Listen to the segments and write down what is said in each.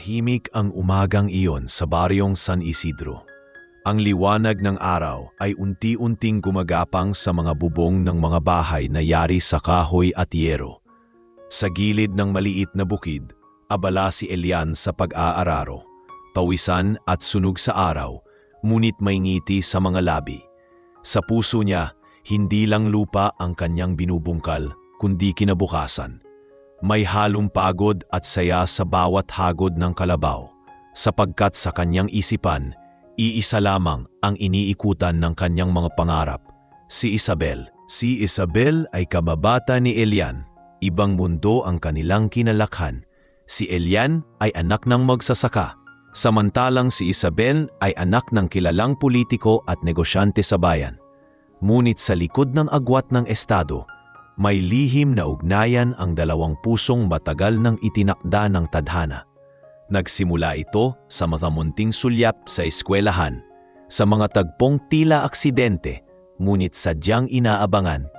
Tahimik ang umagang iyon sa baryong San Isidro. Ang liwanag ng araw ay unti-unting gumagapang sa mga bubong ng mga bahay na yari sa kahoy at yero. Sa gilid ng maliit na bukid, abala si Elian sa pag-aararo. Pawisan at sunog sa araw, ngunit may ngiti sa mga labi. Sa puso niya, hindi lang lupa ang kanyang binubungkal, kundi kinabukasan. May halong pagod at saya sa bawat hagod ng kalabaw, sapagkat sa kanyang isipan, iisa lamang ang iniikutan ng kanyang mga pangarap, si Isabel. Si Isabel ay kababata ni Elian, ibang mundo ang kanilang kinalakhan. Si Elian ay anak ng magsasaka, samantalang si Isabel ay anak ng kilalang politiko at negosyante sa bayan. Ngunit sa likod ng agwat ng estado, may lihim na ugnayan ang dalawang pusong matagal nang itinakda ng tadhana. Nagsimula ito sa masamunting sulyap sa eskwelahan, sa mga tagpong tila aksidente, ngunit sadyang inaabangan.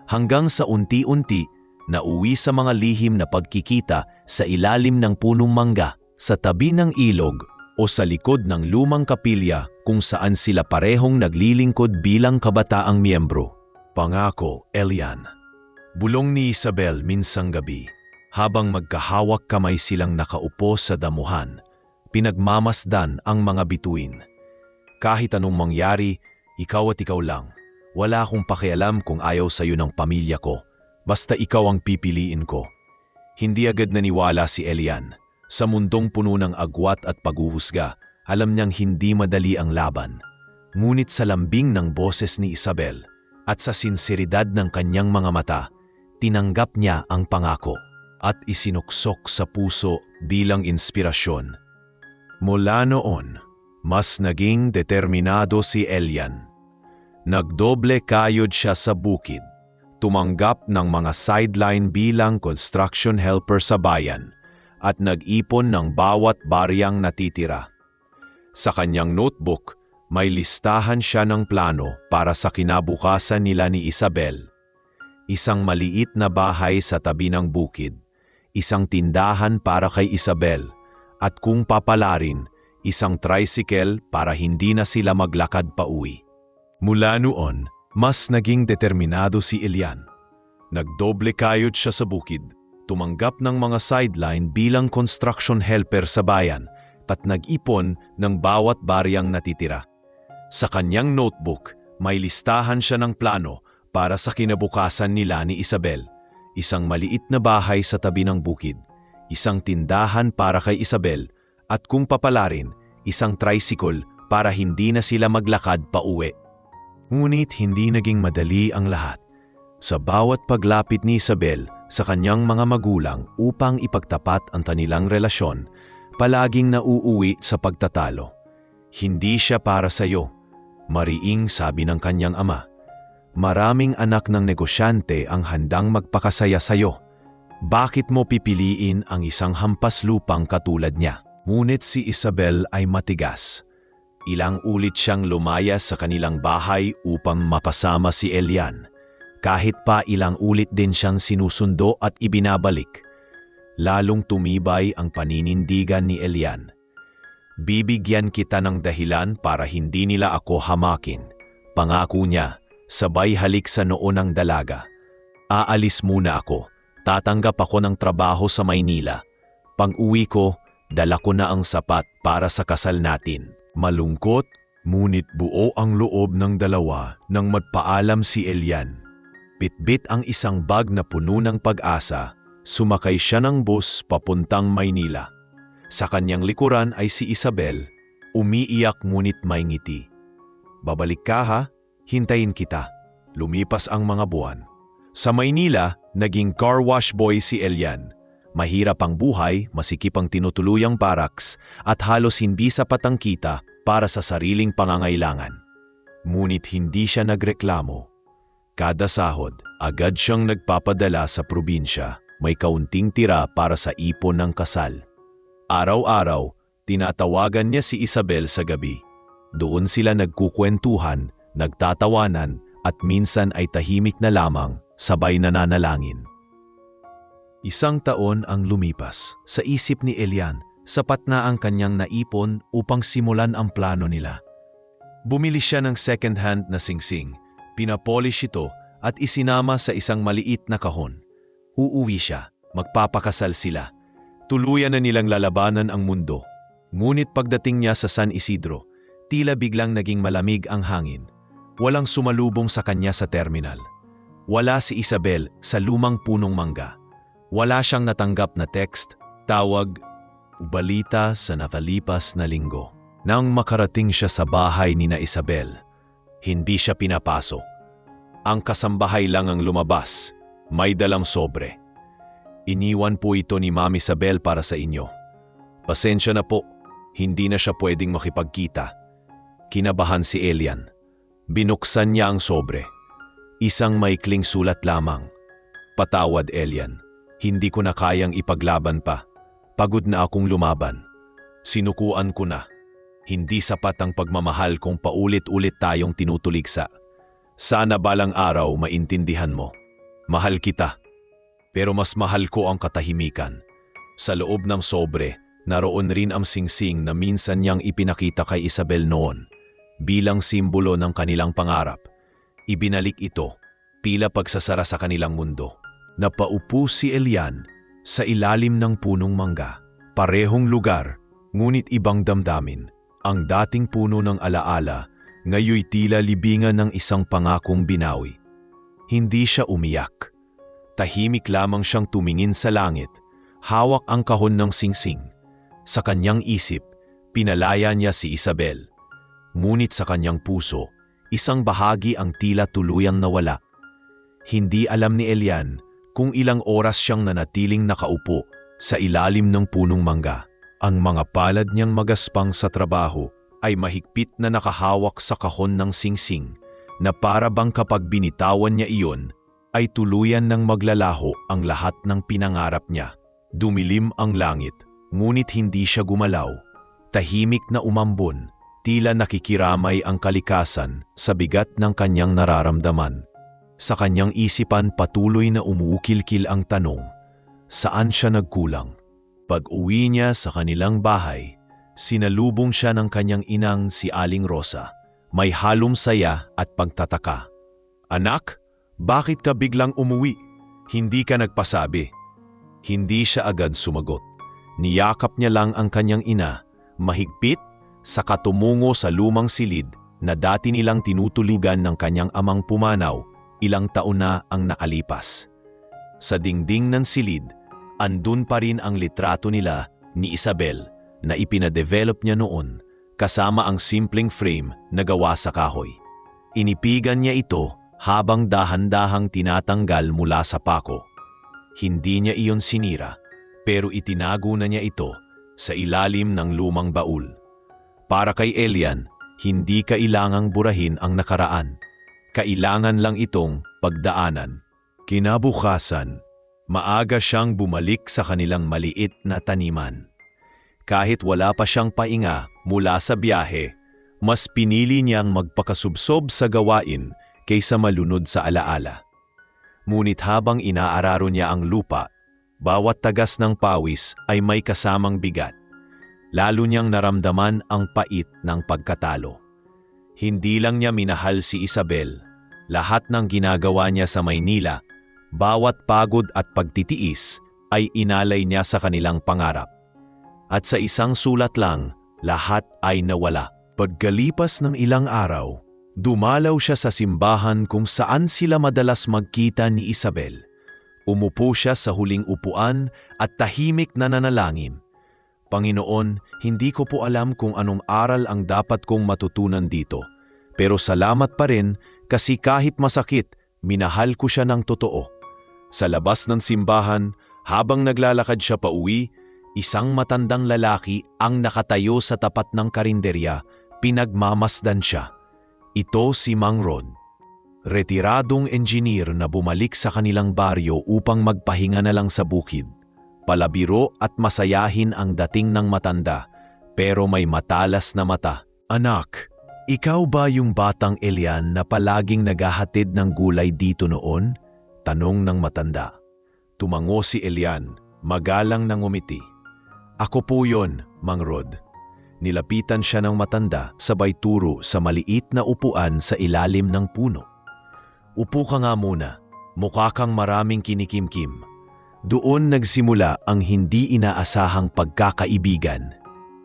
Hanggang sa unti-unti, nauwi sa mga lihim na pagkikita sa ilalim ng punong mangga, sa tabi ng ilog o sa likod ng lumang kapilya kung saan sila parehong naglilingkod bilang kabataang miyembro. Pangako, Elian. Bulong ni Isabel minsang gabi, habang magkahawak kamay silang nakaupo sa damuhan, pinagmamasdan ang mga bituin. Kahit anong mangyari, ikaw at ikaw lang. Wala akong pakialam kung ayaw sa'yo ng pamilya ko, basta ikaw ang pipiliin ko. Hindi agad naniwala si Elian. Sa mundong puno ng agwat at paghuhusga, alam niyang hindi madali ang laban. Ngunit sa lambing ng boses ni Isabel at sa sinseridad ng kanyang mga mata, tinanggap niya ang pangako at isinuksok sa puso bilang inspirasyon. Mula noon, mas naging determinado si Elian. Nagdoble kayod siya sa bukid, tumanggap ng mga sideline bilang construction helper sa bayan, at nag-ipon ng bawat baryang natitira. Sa kanyang notebook, may listahan siya ng plano para sa kinabukasan nila ni Isabel. Isang maliit na bahay sa tabi ng bukid, isang tindahan para kay Isabel, at kung papalarin, isang tricycle para hindi na sila maglakad pa uwi. Mula noon, mas naging determinado si Elian. Nagdoble kayod siya sa bukid, tumanggap ng mga sideline bilang construction helper sa bayan, at nag-ipon ng bawat baryang natitira. Sa kanyang notebook, may listahan siya ng plano para sa kinabukasan nila ni Isabel. Isang maliit na bahay sa tabi ng bukid, isang tindahan para kay Isabel, at kung papalarin, isang tricycle para hindi na sila maglakad pa uwi. Ngunit hindi naging madali ang lahat. Sa bawat paglapit ni Isabel sa kanyang mga magulang upang ipagtapat ang kanilang relasyon, palaging nauuwi sa pagtatalo. Hindi siya para sa'yo, mariing sabi ng kanyang ama. Maraming anak ng negosyante ang handang magpakasaya sa'yo. Bakit mo pipiliin ang isang hampas lupang katulad niya? Ngunit si Isabel ay matigas. Ilang ulit siyang lumayas sa kanilang bahay upang mapasama si Elian. Kahit pa ilang ulit din siyang sinusundo at ibinabalik. Lalong tumibay ang paninindigan ni Elian. Bibigyan kita ng dahilan para hindi nila ako hamakin. Pangako niya. Sabay halik sa noo ng dalaga. Aalis muna ako. Tatanggap ako ng trabaho sa Maynila. Pag-uwi ko, dala ko na ang sapat para sa kasal natin. Malungkot, ngunit buo ang loob ng dalawa nang magpaalam si Elian. Bitbit ang isang bag na puno ng pag-asa, sumakay siya ng bus papuntang Maynila. Sa kanyang likuran ay si Isabel, umiiyak ngunit may ngiti. Babalik ka ha? Hintayin kita. Lumipas ang mga buwan. Sa Maynila, naging car wash boy si Elian. Mahirap ang buhay, masikip ang tinutuluyang baraks, at halos hindi sapat ang kita para sa sariling pangangailangan. Ngunit hindi siya nagreklamo. Kada sahod, agad siyang nagpapadala sa probinsya, may kaunting tira para sa ipon ng kasal. Araw-araw, tinatawagan niya si Isabel sa gabi. Doon sila nagkukwentuhan, nagtatawanan at minsan ay tahimik na lamang, sabay nananalangin. Isang taon ang lumipas. Sa isip ni Elian, sapat na ang kanyang naipon upang simulan ang plano nila. Bumili siya ng second-hand na singsing, pinapolish ito at isinama sa isang maliit na kahon. Uuwi siya, magpapakasal sila. Tuluyan na nilang lalabanan ang mundo. Ngunit pagdating niya sa San Isidro, tila biglang naging malamig ang hangin. Walang sumalubong sa kanya sa terminal. Wala si Isabel sa lumang punong mangga. Wala siyang natanggap na text, tawag, o balita sa nakalipas na linggo. Nang makarating siya sa bahay ni na Isabel, hindi siya pinapaso. Ang kasambahay lang ang lumabas, may dalang sobre. Iniwan po ito ni Ma'am Isabel para sa inyo. Pasensya na po, hindi na siya pwedeng makipagkita. Kinabahan si Elian. Binuksan niya ang sobre. Isang maikling sulat lamang. Patawad, Elian. Hindi ko na kayang ipaglaban pa. Pagod na akong lumaban. Sinukuan ko na. Hindi sapat ang pagmamahal kung paulit-ulit tayong tinutuligsa. Sana balang araw maintindihan mo. Mahal kita. Pero mas mahal ko ang katahimikan. Sa loob ng sobre, naroon rin ang singsing na minsan niyang ipinakita kay Isabel noon. Bilang simbolo ng kanilang pangarap. Ibinalik ito, tila pagsasara sa kanilang mundo. Napaupo si Elian sa ilalim ng punong mangga. Parehong lugar, ngunit ibang damdamin. Ang dating puno ng alaala, ngayoy tila libingan ng isang pangakong binawi. Hindi siya umiyak. Tahimik lamang siyang tumingin sa langit, hawak ang kahon ng singsing. Sa kanyang isip, pinalaya niya si Isabel. Ngunit sa kanyang puso, isang bahagi ang tila tuluyang nawala. Hindi alam ni Elian kung ilang oras siyang nanatiling nakaupo sa ilalim ng punong mangga. Ang mga palad niyang magaspang sa trabaho ay mahigpit na nakahawak sa kahon ng singsing na para bang kapag binitawan niya iyon ay tuluyan ng maglalaho ang lahat ng pinangarap niya. Dumilim ang langit, ngunit hindi siya gumalaw. Tahimik na umambon, tila nakikiramay ang kalikasan sa bigat ng kanyang nararamdaman. Sa kanyang isipan patuloy na umuukilkil ang tanong, saan siya nagkulang? Pag-uwi niya sa kanilang bahay, sinalubong siya ng kanyang inang si Aling Rosa. May halong saya at pagtataka. Anak, bakit ka biglang umuwi? Hindi ka nagpasabi. Hindi siya agad sumagot. Niyakap niya lang ang kanyang ina, mahigpit, saka tumungo sa lumang silid na dati nilang tinutulugan ng kanyang amang pumanaw, ilang taon na ang nakalipas. Sa dingding ng silid, andun pa rin ang litrato nila ni Isabel na ipinadevelop niya noon kasama ang simpleng frame na gawa sa kahoy. Inipigan niya ito habang dahan-dahang tinatanggal mula sa pako. Hindi niya iyon sinira, pero itinago na niya ito sa ilalim ng lumang baul. Para kay Elian, hindi kailangang burahin ang nakaraan. Kailangan lang itong pagdaanan. Kinabukasan, maaga siyang bumalik sa kanilang maliit na taniman. Kahit wala pa siyang pahinga mula sa biyahe, mas pinili niyang magpakasubsob sa gawain kaysa malunod sa alaala. Ngunit habang inaararo niya ang lupa, bawat tagas ng pawis ay may kasamang bigat. Lalo niyang naramdaman ang pait ng pagkatalo. Hindi lang niya minahal si Isabel. Lahat ng ginagawa niya sa Maynila, bawat pagod at pagtitiis ay inalay niya sa kanilang pangarap. At sa isang sulat lang, lahat ay nawala. Pagkalipas ng ilang araw, dumalaw siya sa simbahan kung saan sila madalas magkita ni Isabel. Umupo siya sa huling upuan at tahimik na nanalangin. Panginoon, hindi ko po alam kung anong aral ang dapat kong matutunan dito. Pero salamat pa rin kasi kahit masakit, minahal ko siya ng totoo. Sa labas ng simbahan, habang naglalakad siya pauwi, isang matandang lalaki ang nakatayo sa tapat ng karinderya, pinagmamasdan siya. Ito si Mang Rod. Retiradong engineer na bumalik sa kanilang baryo upang magpahinga na lang sa bukid. Palabiro at masayahin ang dating ng matanda, pero may matalas na mata. Anak, ikaw ba yung batang Elian na palaging naghahatid ng gulay dito noon? Tanong ng matanda. Tumango si Elian, magalang nang ngumiti. Ako po yun, Mang Rod. Nilapitan siya ng matanda sabay turo sa maliit na upuan sa ilalim ng puno. Upo ka nga muna, mukha kang maraming kinikimkim. Doon nagsimula ang hindi inaasahang pagkakaibigan.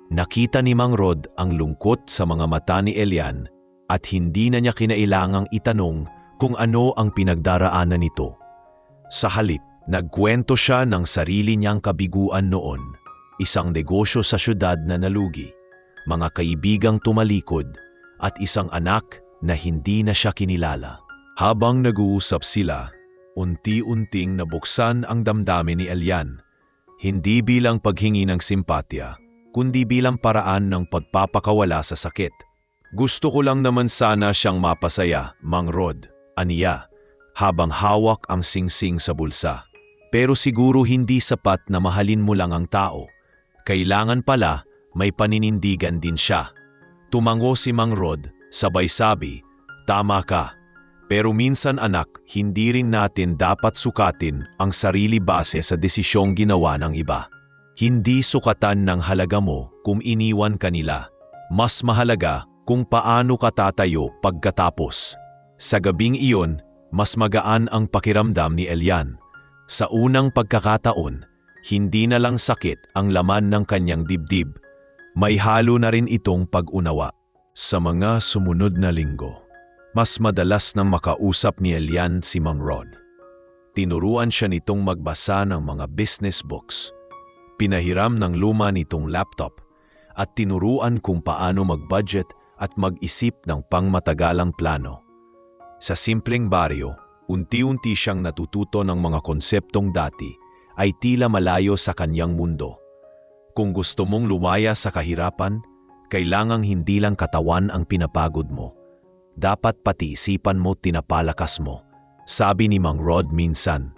Nakita ni Mang Rod ang lungkot sa mga mata ni Elian at hindi na niya kinailangang itanong kung ano ang pinagdaraanan nito. Sa halip, nagkwento siya ng sarili niyang kabiguan noon, isang negosyo sa syudad na nalugi, mga kaibigang tumalikod at isang anak na hindi na siya kinilala. Habang nag-uusap sila, unti-unting nabuksan ang damdamin ni Elian, hindi bilang paghingi ng simpatya, kundi bilang paraan ng pagpapakawala sa sakit. Gusto ko lang naman sana siyang mapasaya, Mang Rod, aniya, habang hawak ang singsing sa bulsa. Pero siguro hindi sapat na mahalin mo lang ang tao. Kailangan pala may paninindigan din siya. Tumango si Mang Rod, sabay sabi, tama ka. Pero minsan anak, hindi rin natin dapat sukatin ang sarili base sa desisyong ginawa ng iba. Hindi sukatan ng halaga mo kung iniwan ka nila. Mas mahalaga kung paano ka tatayo pagkatapos. Sa gabing iyon, mas magaan ang pakiramdam ni Elian. Sa unang pagkakataon, hindi na lang sakit ang laman ng kanyang dibdib. May halo na rin itong pag-unawa. Sa mga sumunod na linggo, mas madalas nang makausap ni Elian si Mang Rod. Tinuruan siya nitong magbasa ng mga business books. Pinahiram ng luma nitong laptop at tinuruan kung paano mag-budget at mag-isip ng pangmatagalang plano. Sa simpleng baryo, unti-unti siyang natututo ng mga konseptong dati ay tila malayo sa kanyang mundo. Kung gusto mong lumaya sa kahirapan, kailangang hindi lang katawan ang pinapagod mo. Dapat pati isipan mo tinapalakas mo, sabi ni Mang Rod minsan.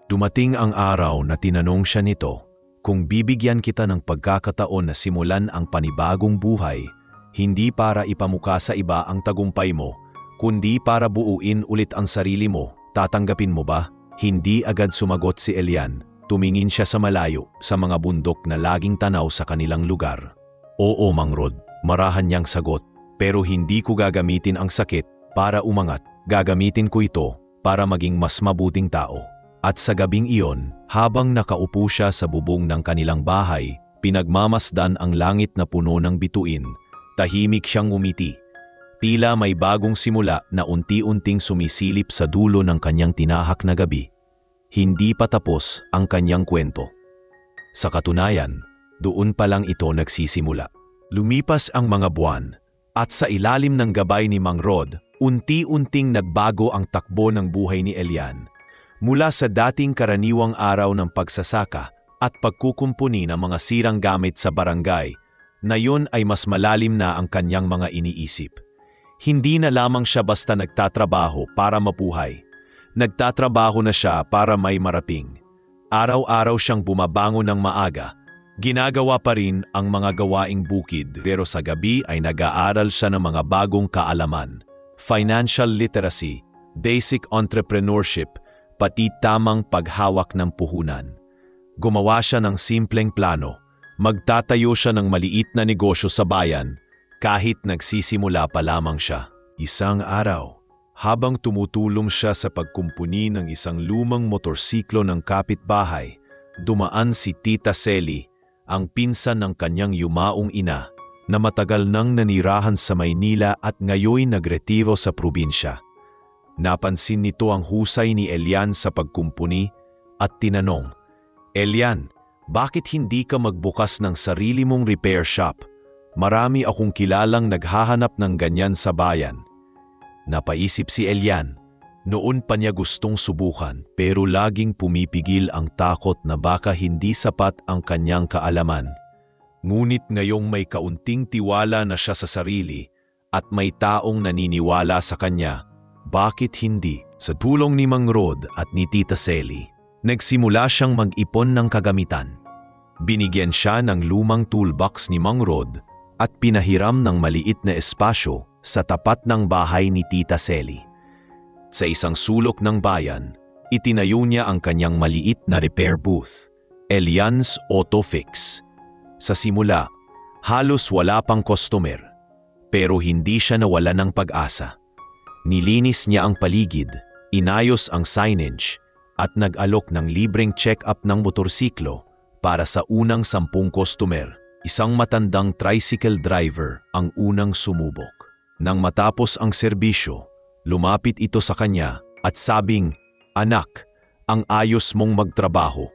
Dumating ang araw na tinanong siya nito, kung bibigyan kita ng pagkakataon na simulan ang panibagong buhay, hindi para ipamukha sa iba ang tagumpay mo, kundi para buuin ulit ang sarili mo, tatanggapin mo ba? Hindi agad sumagot si Elian. Tumingin siya sa malayo, sa mga bundok na laging tanaw sa kanilang lugar. Oo, Mang Rod, marahan niyang sagot. Pero hindi ko gagamitin ang sakit para umangat. Gagamitin ko ito para maging mas mabuting tao. At sa gabing iyon, habang nakaupo siya sa bubong ng kanilang bahay, pinagmamasdan ang langit na puno ng bituin. Tahimik siyang ngumiti. Tila may bagong simula na unti-unting sumisilip sa dulo ng kanyang tinahak na gabi. Hindi pa tapos ang kanyang kwento. Sa katunayan, doon pa lang ito nagsisimula. Lumipas ang mga buwan. At sa ilalim ng gabay ni Mang Rod, unti-unting nagbago ang takbo ng buhay ni Elian. Mula sa dating karaniwang araw ng pagsasaka at pagkukumpuni ng mga sirang gamit sa barangay, na yun ay mas malalim na ang kanyang mga iniisip. Hindi na lamang siya basta nagtatrabaho para mabuhay. Nagtatrabaho na siya para may maraping. Araw-araw siyang bumabangon ng maaga. Ginagawa pa rin ang mga gawaing bukid pero sa gabi ay nag-aaral siya ng mga bagong kaalaman, financial literacy, basic entrepreneurship, pati tamang paghawak ng puhunan. Gumawa siya ng simpleng plano, magtatayo siya ng maliit na negosyo sa bayan kahit nagsisimula pa lamang siya. Isang araw, habang tumutulong siya sa pagkumpuni ng isang lumang motorsiklo ng kapitbahay, dumaan si Tita Selly, ang pinsan ng kanyang yumaong ina na matagal nang nanirahan sa Maynila at ngayoy nagretiro sa probinsya. Napansin nito ang husay ni Elian sa pagkumpuni at tinanong, Elian, bakit hindi ka magbukas ng sarili mong repair shop? Marami akong kilalang naghahanap ng ganyan sa bayan. Napaisip si Elian. Noon pa niya gustong subukan pero laging pumipigil ang takot na baka hindi sapat ang kanyang kaalaman. Ngunit ngayong may kaunting tiwala na siya sa sarili at may taong naniniwala sa kanya, bakit hindi? Sa tulong ni Mang Rod at ni Tita Selly, nagsimula siyang mag-ipon ng kagamitan. Binigyan siya ng lumang toolbox ni Mang Rod at pinahiram ng maliit na espasyo sa tapat ng bahay ni Tita Selly. Sa isang sulok ng bayan, itinayo niya ang kanyang maliit na repair booth, Elian's Auto Fix. Sa simula, halos wala pang customer, pero hindi siya nawala ng pag-asa. Nilinis niya ang paligid, inayos ang signage, at nag-alok ng libreng check-up ng motorsiklo para sa unang 10 customer. Isang matandang tricycle driver ang unang sumubok. Nang matapos ang serbisyo, lumapit ito sa kanya at sabing, "Anak, ang ayos mong magtrabaho.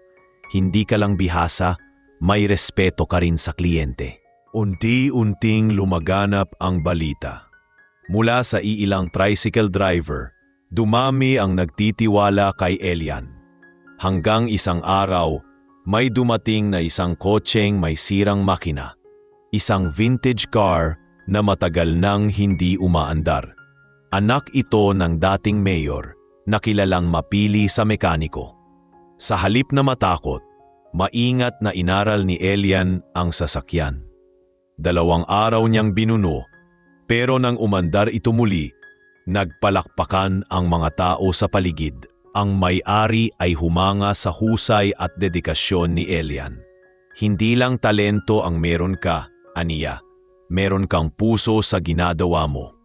Hindi ka lang bihasa, may respeto ka rin sa kliyente." Unti-unting lumaganap ang balita. Mula sa iilang tricycle driver, dumami ang nagtitiwala kay Elian. Hanggang isang araw, may dumating na isang kotseng may sirang makina. Isang vintage car na matagal nang hindi umaandar. Anak ito ng dating mayor na kilalang mapili sa mekaniko. Sa halip na matakot, maingat na inaral ni Elian ang sasakyan. 2 araw niyang binuno, pero nang umandar ito muli, nagpalakpakan ang mga tao sa paligid. Ang may-ari ay humanga sa husay at dedikasyon ni Elian. Hindi lang talento ang meron ka, aniya. Meron kang puso sa ginagawa mo.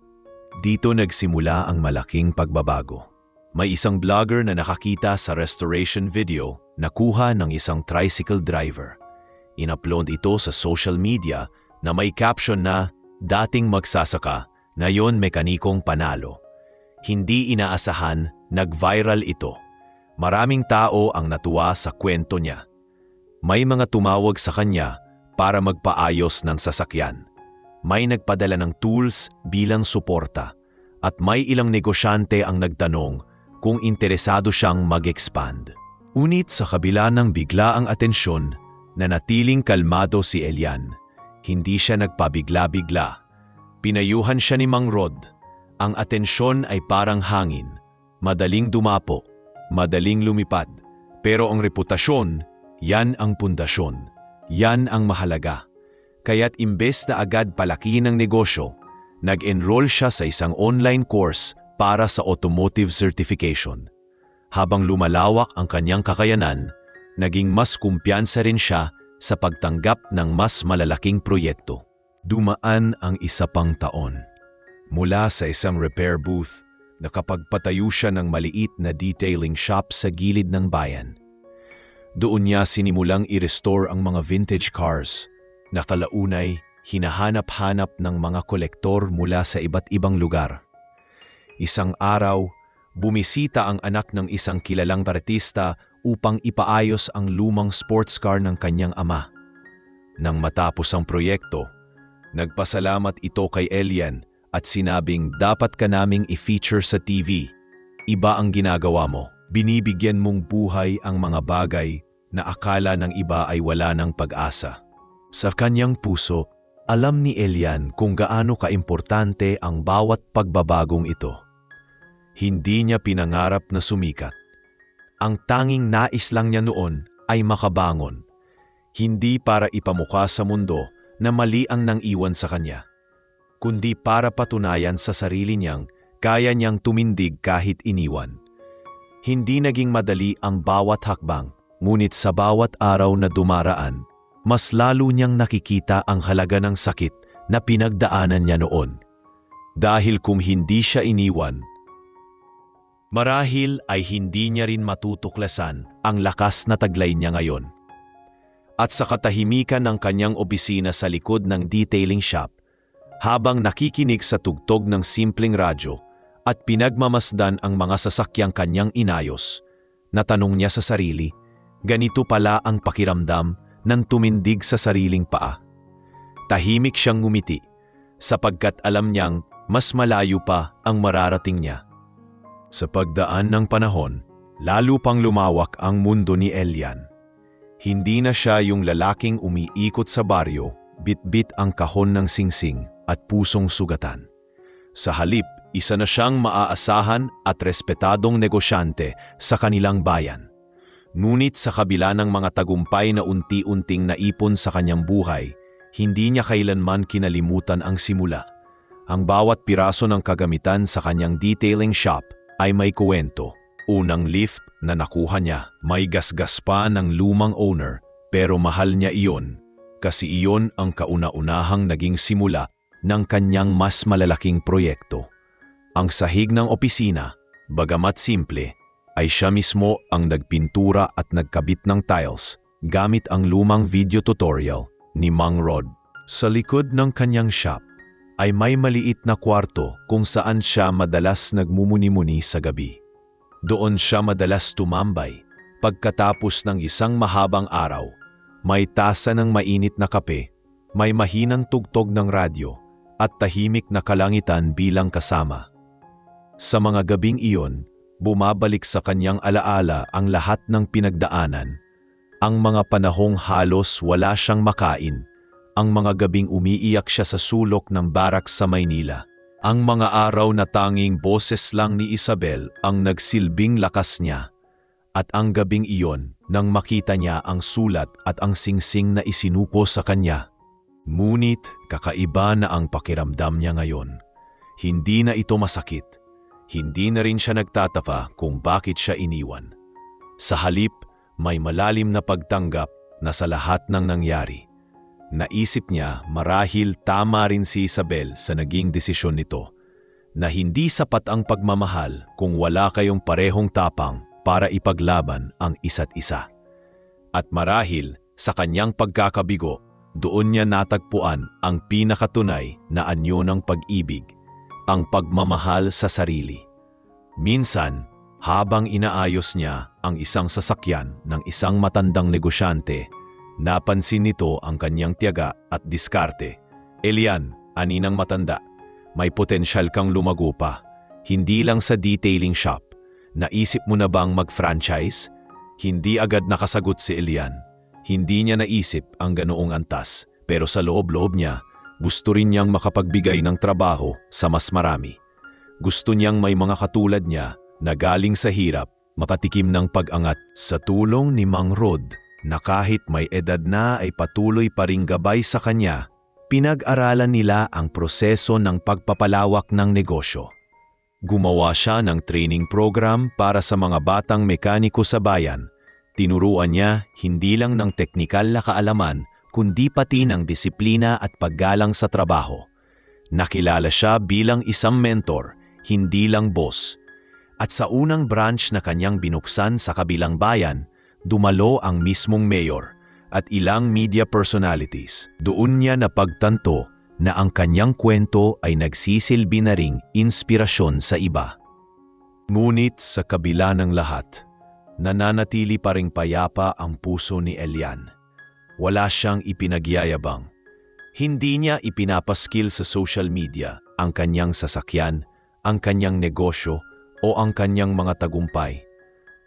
Dito nagsimula ang malaking pagbabago. May isang vlogger na nakakita sa restoration video na kuha ng isang tricycle driver. In-upload ito sa social media na may caption na, "Dating magsasaka, ngayon mekanikong panalo." Hindi inaasahan, nag-viral ito. Maraming tao ang natuwa sa kwento niya. May mga tumawag sa kanya para magpaayos ng sasakyan. May nagpadala ng tools bilang suporta at may ilang negosyante ang nagtanong kung interesado siyang mag-expand. Unit sa kabila ng biglaang atensyon, nanatiling kalmado si Elian. Hindi siya nagpabigla-bigla. Pinayuhan siya ni Mang Rod. Ang atensyon ay parang hangin. Madaling dumapo, madaling lumipad. Pero ang reputasyon, yan ang pundasyon. Yan ang mahalaga. Kaya't imbes na agad palakihin ang negosyo, nag-enroll siya sa isang online course para sa automotive certification. Habang lumalawak ang kanyang kakayanan, naging mas kumpiyansa rin siya sa pagtanggap ng mas malalaking proyekto. Dumaan ang 1 pang taon. Mula sa isang repair booth, nakapagpatayo siya ng maliit na detailing shop sa gilid ng bayan. Doon niya sinimulang i-restore ang mga vintage cars na kalaunay hinahanap-hanap ng mga kolektor mula sa iba't ibang lugar. Isang araw, bumisita ang anak ng isang kilalang artista upang ipaayos ang lumang sports car ng kanyang ama. Nang matapos ang proyekto, nagpasalamat ito kay Elian at sinabing dapat ka naming i-feature sa TV. Iba ang ginagawa mo. Binibigyan mong buhay ang mga bagay na akala ng iba ay wala ng pag-asa. Sa kanyang puso, alam ni Elian kung gaano kaimportante ang bawat pagbabagong ito. Hindi niya pinangarap na sumikat. Ang tanging nais lang niya noon ay makabangon. Hindi para ipamukha sa mundo na mali ang nang-iwan sa kanya, kundi para patunayan sa sarili niyang kaya niyang tumindig kahit iniwan. Hindi naging madali ang bawat hakbang, ngunit sa bawat araw na dumaraan, mas lalo niyang nakikita ang halaga ng sakit na pinagdaanan niya noon. Dahil kung hindi siya iniwan, marahil ay hindi niya rin matutuklasan ang lakas na taglay niya ngayon. At sa katahimikan ng kanyang opisina sa likod ng detailing shop, habang nakikinig sa tugtog ng simpleng radyo at pinagmamasdan ang mga sasakyang kanyang inayos, natanong niya sa sarili, ganito pala ang pakiramdam ng tumindig sa sariling paa. Tahimik siyang ngumiti sapagkat alam niyang mas malayo pa ang mararating niya. Sa pagdaan ng panahon, lalo pang lumawak ang mundo ni Elian. Hindi na siya yung lalaking umiikot sa baryo, bit-bit ang kahon ng singsing at pusong sugatan. Sa halip, isa na siyang maaasahan at respetadong negosyante sa kanilang bayan. Ngunit sa kabila ng mga tagumpay na unti-unting naipon sa kanyang buhay, hindi niya kailanman kinalimutan ang simula. Ang bawat piraso ng kagamitan sa kanyang detailing shop ay may kuwento. Unang lift na nakuha niya, may gasgas pa ng lumang owner pero mahal niya iyon. kasi iyon ang kauna-unahang naging simula ng kanyang mas malalaking proyekto. Ang sahig ng opisina, bagamat simple, ay siya mismo ang nagpintura at nagkabit ng tiles gamit ang lumang video tutorial ni Mang Rod. Sa likod ng kanyang shop ay may maliit na kwarto kung saan siya madalas nagmumuni-muni sa gabi. Doon siya madalas tumambay pagkatapos ng isang mahabang araw. May tasa ng mainit na kape, may mahinang tugtog ng radyo at tahimik na kalangitan bilang kasama. Sa mga gabing iyon, bumabalik sa kanyang alaala ang lahat ng pinagdaanan. Ang mga panahong halos wala siyang makain, ang mga gabing umiiyak siya sa sulok ng barak sa Maynila. Ang mga araw na tanging boses lang ni Isabel ang nagsilbing lakas niya. At ang gabing iyon nang makita niya ang sulat at ang singsing na isinuko sa kanya. Ngunit kakaiba na ang pakiramdam niya ngayon. Hindi na ito masakit. Hindi na rin siya nagtataka kung bakit siya iniwan. Sa halip, may malalim na pagtanggap na sa lahat ng nangyari. Naisip niya marahil tama rin si Isabel sa naging desisyon nito, na hindi sapat ang pagmamahal kung wala kayong parehong tapang para ipaglaban ang isa't isa. At marahil sa kanyang pagkakabigo, doon niya natagpuan ang pinakatunay na anyo ng pag-ibig, ang pagmamahal sa sarili. Minsan, habang inaayos niya ang isang sasakyan ng isang matandang negosyante, napansin nito ang kanyang tiyaga at diskarte. "Elian, aninang matanda, may potensyal kang lumago pa, hindi lang sa detailing shop. Naisip mo na bang mag-franchise?" Hindi agad nakasagot si Elian. Hindi niya naisip ang ganoong antas, pero sa loob-loob niya, gusto rin niyang makapagbigay ng trabaho sa mas marami. Gusto niyang may mga katulad niya na galing sa hirap, makatikim ng pag-angat. Sa tulong ni Mang Rod, na kahit may edad na ay patuloy pa ring gabay sa kanya, pinag-aralan nila ang proseso ng pagpapalawak ng negosyo. Gumawa siya ng training program para sa mga batang mekaniko sa bayan. Tinuruan niya hindi lang ng teknikal na kaalaman, kundi pati ng disiplina at paggalang sa trabaho. Nakilala siya bilang isang mentor, hindi lang boss. At sa unang branch na kanyang binuksan sa kabilang bayan, dumalo ang mismong mayor at ilang media personalities. Doon niya napagtanto na ang kanyang kwento ay nagsisilbi na ring inspirasyon sa iba. Ngunit sa kabila ng lahat, nananatili pa ring payapa ang puso ni Elian. Wala siyang ipinagyayabang. Hindi niya ipinapaskil sa social media ang kanyang sasakyan, ang kanyang negosyo o ang kanyang mga tagumpay.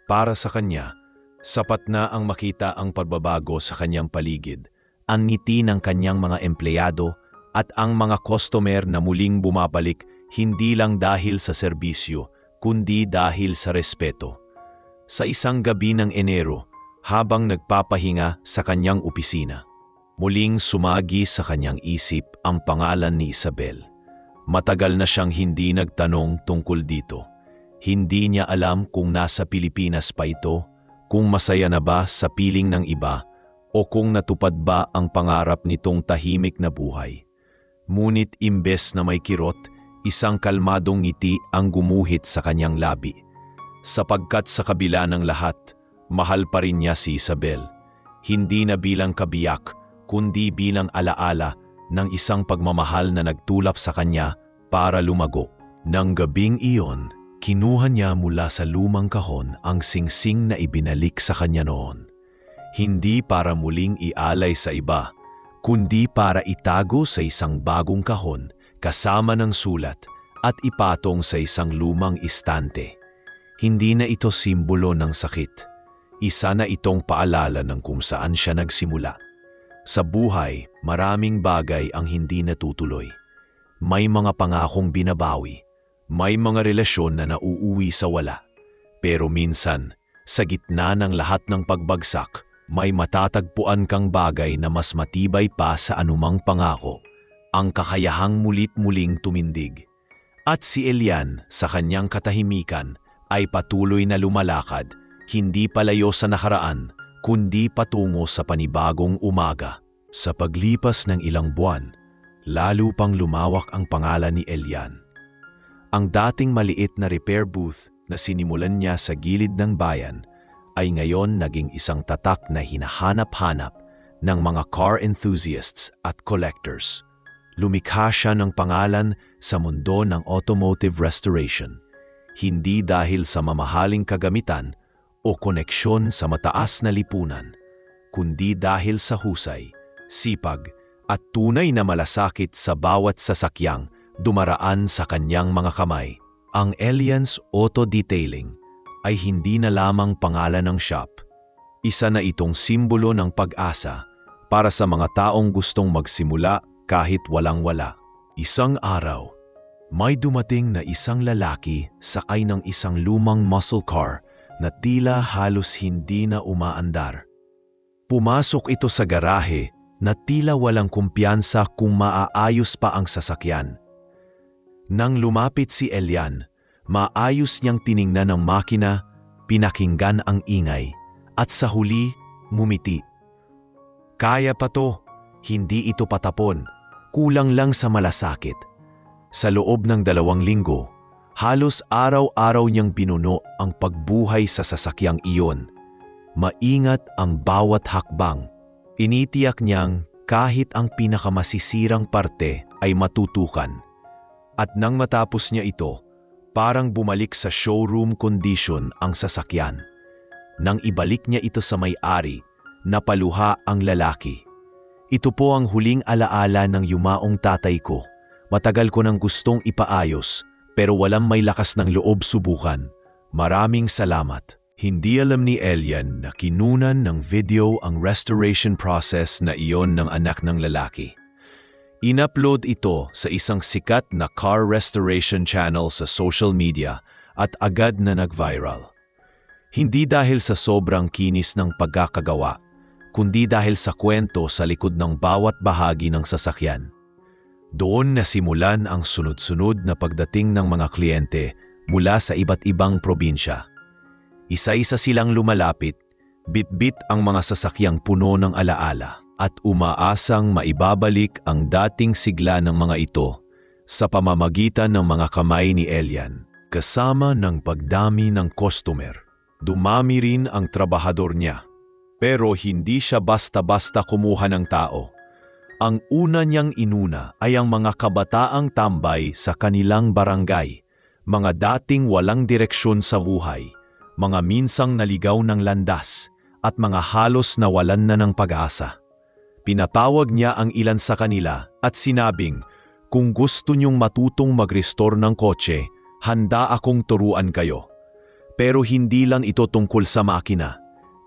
Para sa kanya, sapat na ang makita ang pagbabago sa kanyang paligid, ang ngiti ng kanyang mga empleyado at ang mga customer na muling bumabalik hindi lang dahil sa serbisyo, kundi dahil sa respeto. Sa isang gabi ng Enero, habang nagpapahinga sa kanyang opisina, muling sumagi sa kanyang isip ang pangalan ni Isabel. Matagal na siyang hindi nagtanong tungkol dito. Hindi niya alam kung nasa Pilipinas pa ito, kung masaya na ba sa piling ng iba, o kung natupad ba ang pangarap nitong tahimik na buhay. Ngunit imbes na may kirot, isang kalmadong ngiti ang gumuhit sa kanyang labi. Sapagkat sa kabila ng lahat, mahal pa rin niya si Isabel. Hindi na bilang kabiyak, kundi bilang alaala ng isang pagmamahal na nagtulak sa kanya para lumago. Nang gabing iyon, kinuha niya mula sa lumang kahon ang singsing na ibinalik sa kanya noon. Hindi para muling ialay sa iba, kundi para itago sa isang bagong kahon kasama ng sulat at ipatong sa isang lumang istante. Hindi na ito simbolo ng sakit. Isa na itong paalala ng kung saan siya nagsimula. Sa buhay, maraming bagay ang hindi natutuloy. May mga pangakong binabawi. May mga relasyon na nauuwi sa wala. Pero minsan, sa gitna ng lahat ng pagbagsak, may matatagpuan kang bagay na mas matibay pa sa anumang pangako, ang kakayahang mulit-muling tumindig. At si Elian, sa kanyang katahimikan, ay patuloy na lumalakad, hindi palayo sa nakaraan, kundi patungo sa panibagong umaga. Sa paglipas ng ilang buwan, lalo pang lumawak ang pangalan ni Elian. Ang dating maliit na repair booth na sinimulan niya sa gilid ng bayan ay ngayon naging isang tatak na hinahanap-hanap ng mga car enthusiasts at collectors. Lumikha siya ng pangalan sa mundo ng automotive restoration, hindi dahil sa mamahaling kagamitan o koneksyon sa mataas na lipunan, kundi dahil sa husay, sipag at tunay na malasakit sa bawat sasakyang dumaraan sa kanyang mga kamay. Ang Elian's Auto Detailing ay hindi na lamang pangalan ng shop. Isa na itong simbolo ng pag-asa para sa mga taong gustong magsimula kahit walang-wala. Isang araw, may dumating na isang lalaki sakay ng isang lumang muscle car na tila halos hindi na umaandar. Pumasok ito sa garahe na tila walang kumpiyansa kung maaayos pa ang sasakyan. Nang lumapit si Elian, maayos niyang tiningnan ang makina, pinakinggan ang ingay, at sa huli, ngumiti. Kaya pa to, hindi ito patapon, kulang lang sa malasakit. Sa loob ng 2 linggo, halos araw-araw niyang binuno ang pagbuhay sa sasakyang iyon. Maingat ang bawat hakbang. Initiyak niyang kahit ang pinakamasisirang parte ay matutukan. At nang matapos niya ito, parang bumalik sa showroom condition ang sasakyan. Nang ibalik niya ito sa may-ari, napaluha ang lalaki. Ito po ang huling alaala ng yumaong tatay ko. Matagal ko nang gustong ipaayos, pero walang may lakas ng loob subukan. Maraming salamat. Hindi alam ni Elian na kinunan ng video ang restoration process na iyon ng anak ng lalaki. In-upload ito sa isang sikat na car restoration channel sa social media at agad na nag-viral. Hindi dahil sa sobrang kinis ng pagkakagawa, kundi dahil sa kwento sa likod ng bawat bahagi ng sasakyan. Doon nasimulan ang sunod-sunod na pagdating ng mga kliyente mula sa iba't ibang probinsya. Isa-isa silang lumalapit, bit-bit ang mga sasakyang puno ng alaala at umaasang maibabalik ang dating sigla ng mga ito sa pamamagitan ng mga kamay ni Elian. Kasama ng pagdami ng customer, dumami rin ang trabahador niya. Pero hindi siya basta-basta kumuha ng tao. Ang una niyang inuna ay ang mga kabataang tambay sa kanilang barangay, mga dating walang direksyon sa buhay, mga minsang naligaw ng landas, at mga halos nawalan na ng pag-asa. Pinatawag niya ang ilan sa kanila at sinabing, kung gusto niyong matutong mag-restore ng kotse, handa akong turuan kayo. Pero hindi lang ito tungkol sa makina.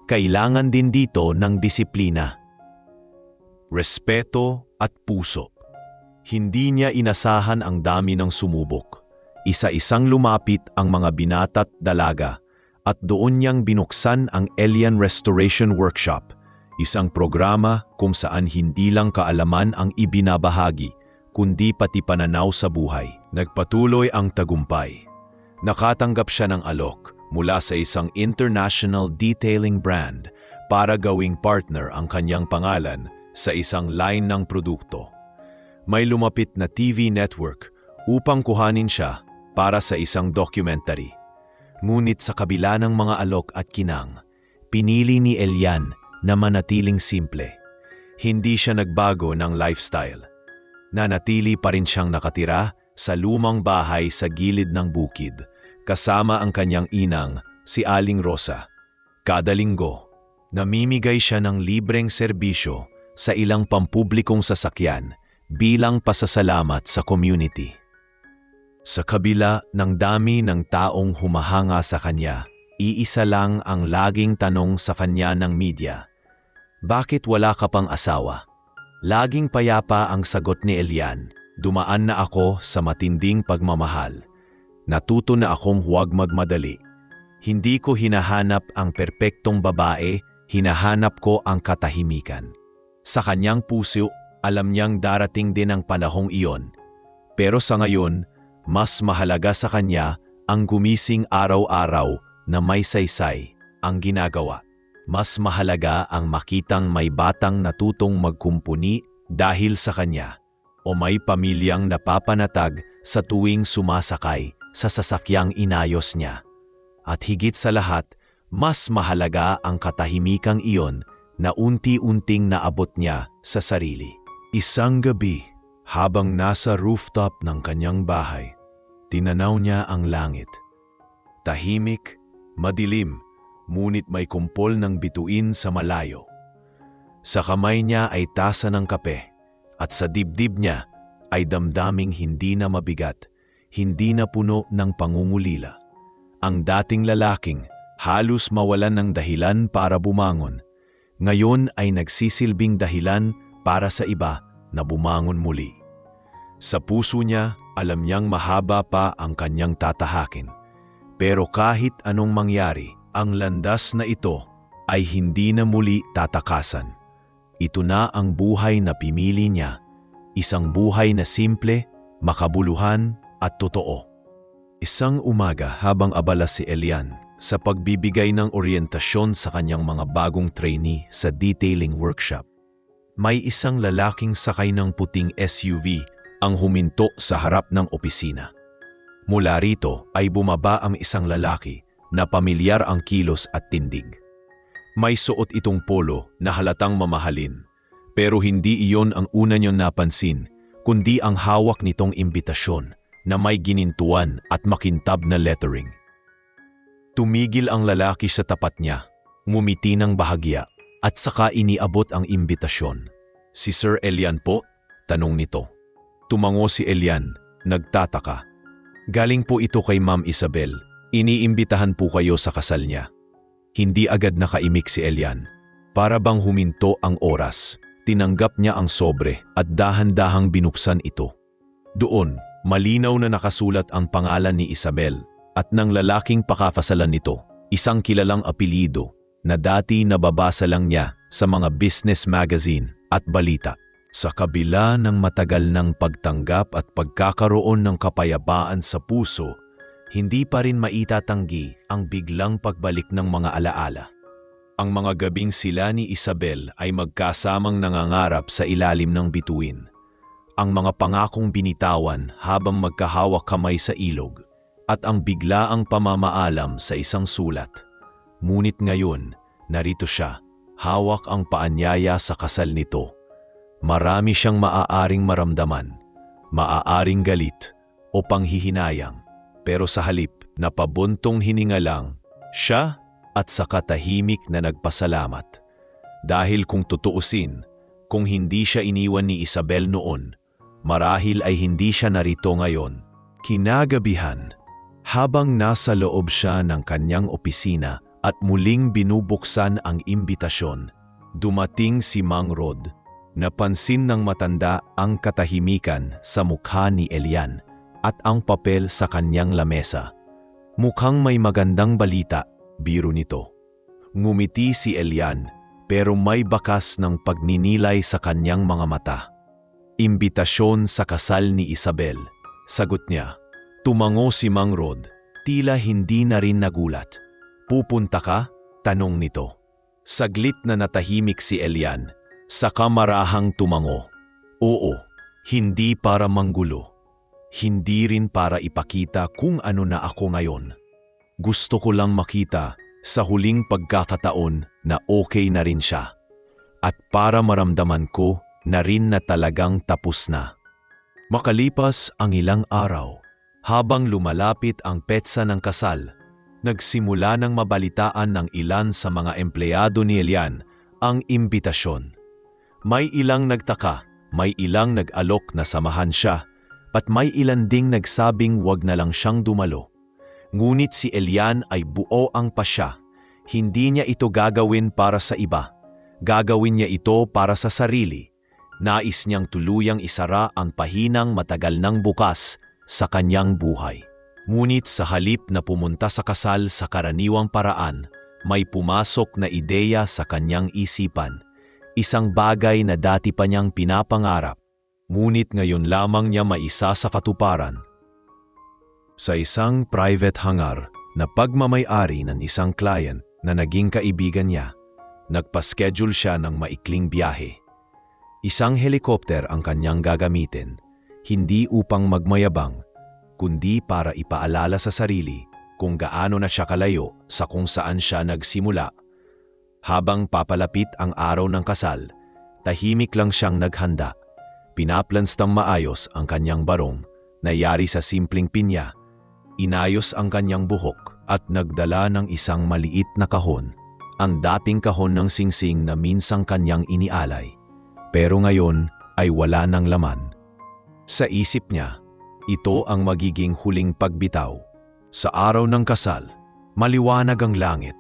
Kailangan din dito ng disiplina, respeto at puso. Hindi niya inasahan ang dami ng sumubok. Isa-isang lumapit ang mga binata't dalaga at doon niyang binuksan ang Elian Restoration Workshop, isang programa kung saan hindi lang kaalaman ang ibinabahagi, kundi pati pananaw sa buhay. Nagpatuloy ang tagumpay. Nakatanggap siya ng alok mula sa isang international detailing brand para gawing partner ang kanyang pangalan sa isang line ng produkto. May lumapit na TV network upang kuhanin siya para sa isang documentary. Ngunit sa kabila ng mga alok at kinang, pinili ni Elian na manatiling simple. Hindi siya nagbago ng lifestyle. Nanatili pa rin siyang nakatira sa lumang bahay sa gilid ng bukid, kasama ang kanyang inang, si Aling Rosa. Kada linggo, namimigay siya ng libreng serbisyo sa ilang pampublikong sasakyan bilang pasasalamat sa community. Sa kabila ng dami ng taong humahanga sa kanya, iisa lang ang laging tanong sa kanya ng media. Bakit wala ka pang asawa? Laging payapa ang sagot ni Elian. Dumaan na ako sa matinding pagmamahal. Natuto na akong huwag magmadali. Hindi ko hinahanap ang perpektong babae, hinahanap ko ang katahimikan. Sa kanyang puso, alam niyang darating din ang panahong iyon. Pero sa ngayon, mas mahalaga sa kanya ang gumising araw-araw na may saysay ang ginagawa. Mas mahalaga ang makitang may batang natutong magkumpuni dahil sa kanya o may pamilyang napapanatag sa tuwing sumasakay sa sasakyang inayos niya. At higit sa lahat, mas mahalaga ang katahimikang iyon na unti-unting naabot niya sa sarili. Isang gabi, habang nasa rooftop ng kanyang bahay, tinanaw niya ang langit. Tahimik, madilim, ngunit may kumpol ng bituin sa malayo. Sa kamay niya ay tasa ng kape at sa dibdib niya ay damdaming hindi na mabigat, hindi na puno ng pangungulila. Ang dating lalaking halos mawalan ng dahilan para bumangon, ngayon ay nagsisilbing dahilan para sa iba na bumangon muli. Sa puso niya, alam niyang mahaba pa ang kanyang tatahakin. Pero kahit anong mangyari, ang landas na ito ay hindi na muli tatakasan. Ito na ang buhay na pinili niya, isang buhay na simple, makabuluhan at totoo. Isang umaga habang abala si Elian sa pagbibigay ng oryentasyon sa kanyang mga bagong trainee sa detailing workshop, may isang lalaking sakay ng puting SUV ang huminto sa harap ng opisina. Mula rito ay bumaba ang isang lalaki na pamilyar ang kilos at tindig. May suot itong polo na halatang mamahalin, pero hindi iyon ang una niyong napansin, kundi ang hawak nitong imbitasyon na may ginintuan at makintab na lettering. Tumigil ang lalaki sa tapat niya, ngumiti ng bahagya at saka iniabot ang imbitasyon. "Si Sir Elian po?" tanong nito. Tumango si Elian, nagtataka. "Galing po ito kay Ma'am Isabel. Iniimbitahan po kayo sa kasal niya." Hindi agad nakaimik si Elian. Para bang huminto ang oras, tinanggap niya ang sobre at dahan-dahang binuksan ito. Doon, malinaw na nakasulat ang pangalan ni Isabel at ng lalaking pakakasalan nito, isang kilalang apelyido na dati nababasa lang niya sa mga business magazine at balita. Sa kabila ng matagal ng pagtanggap at pagkakaroon ng kapayapaan sa puso, hindi pa rin maitatanggi ang biglang pagbalik ng mga alaala. Ang mga gabing sila ni Isabel ay magkasamang nangangarap sa ilalim ng bituin. Ang mga pangakong binitawan habang magkahawak kamay sa ilog at ang biglaang pamamaalam sa isang sulat. Ngunit ngayon, narito siya, hawak ang paanyaya sa kasal nito. Marami siyang maaaring maramdaman, maaaring galit o panghihinayang, pero sa halip na pabuntong hininga lang, siya at saka tahimik na nagpasalamat. Dahil kung tutuusin, kung hindi siya iniwan ni Isabel noon, marahil ay hindi siya narito ngayon. Kinagabihan, habang nasa loob siya ng kanyang opisina at muling binubuksan ang imbitasyon, dumating si Mang Rod. Napansin ng matanda ang katahimikan sa mukha ni Elian at ang papel sa kanyang lamesa. Mukhang may magandang balita, biro nito. Ngumiti si Elian pero may bakas ng pagninilay sa kanyang mga mata. "Imbitasyon sa kasal ni Isabel," sagot niya. Tumango si Mang Rod, tila hindi na rin nagulat. "Pupunta ka?" tanong nito. Saglit na natahimik si Elian. Saka marahang tumango. "Oo, hindi para manggulo. Hindi rin para ipakita kung ano na ako ngayon. Gusto ko lang makita sa huling pagkakataon na okay na rin siya. At para maramdaman ko na rin na talagang tapos na." Makalipas ang ilang araw, habang lumalapit ang petsa ng kasal, nagsimula ng mabalitaan ng ilan sa mga empleyado ni Elian ang imbitasyon. May ilang nagtaka, may ilang nag-alok na samahan siya, at may ilan ding nagsabing wag na lang siyang dumalo. Ngunit si Elian ay buo ang pasya. Hindi niya ito gagawin para sa iba. Gagawin niya ito para sa sarili. Nais niyang tuluyang isara ang pahinang matagal nang bukas sa kanyang buhay. Ngunit sa halip na pumunta sa kasal sa karaniwang paraan, may pumasok na ideya sa kanyang isipan. Isang bagay na dati pa niyang pinapangarap, ngunit ngayon lamang niya maisa sa katuparan. Sa isang private hangar na pagmamay-ari ng isang client na naging kaibigan niya, Nagpa-schedule siya ng maikling biyahe. Isang helikopter ang kanyang gagamitin, hindi upang magmayabang, kundi para ipaalala sa sarili kung gaano na siya kalayo sa kung saan siya nagsimula. Habang papalapit ang araw ng kasal, tahimik lang siyang naghanda. Pinaplans ng maayos ang kanyang barong na yari sa simpleng pinya. Inayos ang kanyang buhok at nagdala ng isang maliit na kahon. Ang dating kahon ng singsing na minsang kanyang inialay. Pero ngayon ay wala ng laman. Sa isip niya, ito ang magiging huling pagbitaw. Sa araw ng kasal, maliwanag ang langit.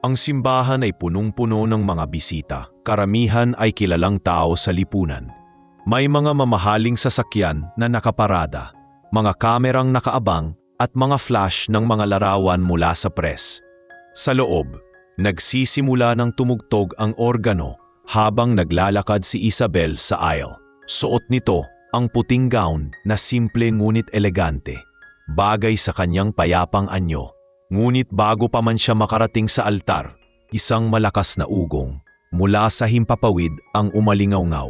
Ang simbahan ay punong-puno ng mga bisita. Karamihan ay kilalang tao sa lipunan. May mga mamahaling sasakyan na nakaparada, mga kamerang nakaabang at mga flash ng mga larawan mula sa press. Sa loob, nagsisimula ng tumugtog ang organo habang naglalakad si Isabel sa aisle. Suot nito ang puting gown na simple ngunit elegante, bagay sa kanyang payapang anyo. Ngunit bago pa man siya makarating sa altar, isang malakas na ugong mula sa himpapawid ang umalingaw-ngaw.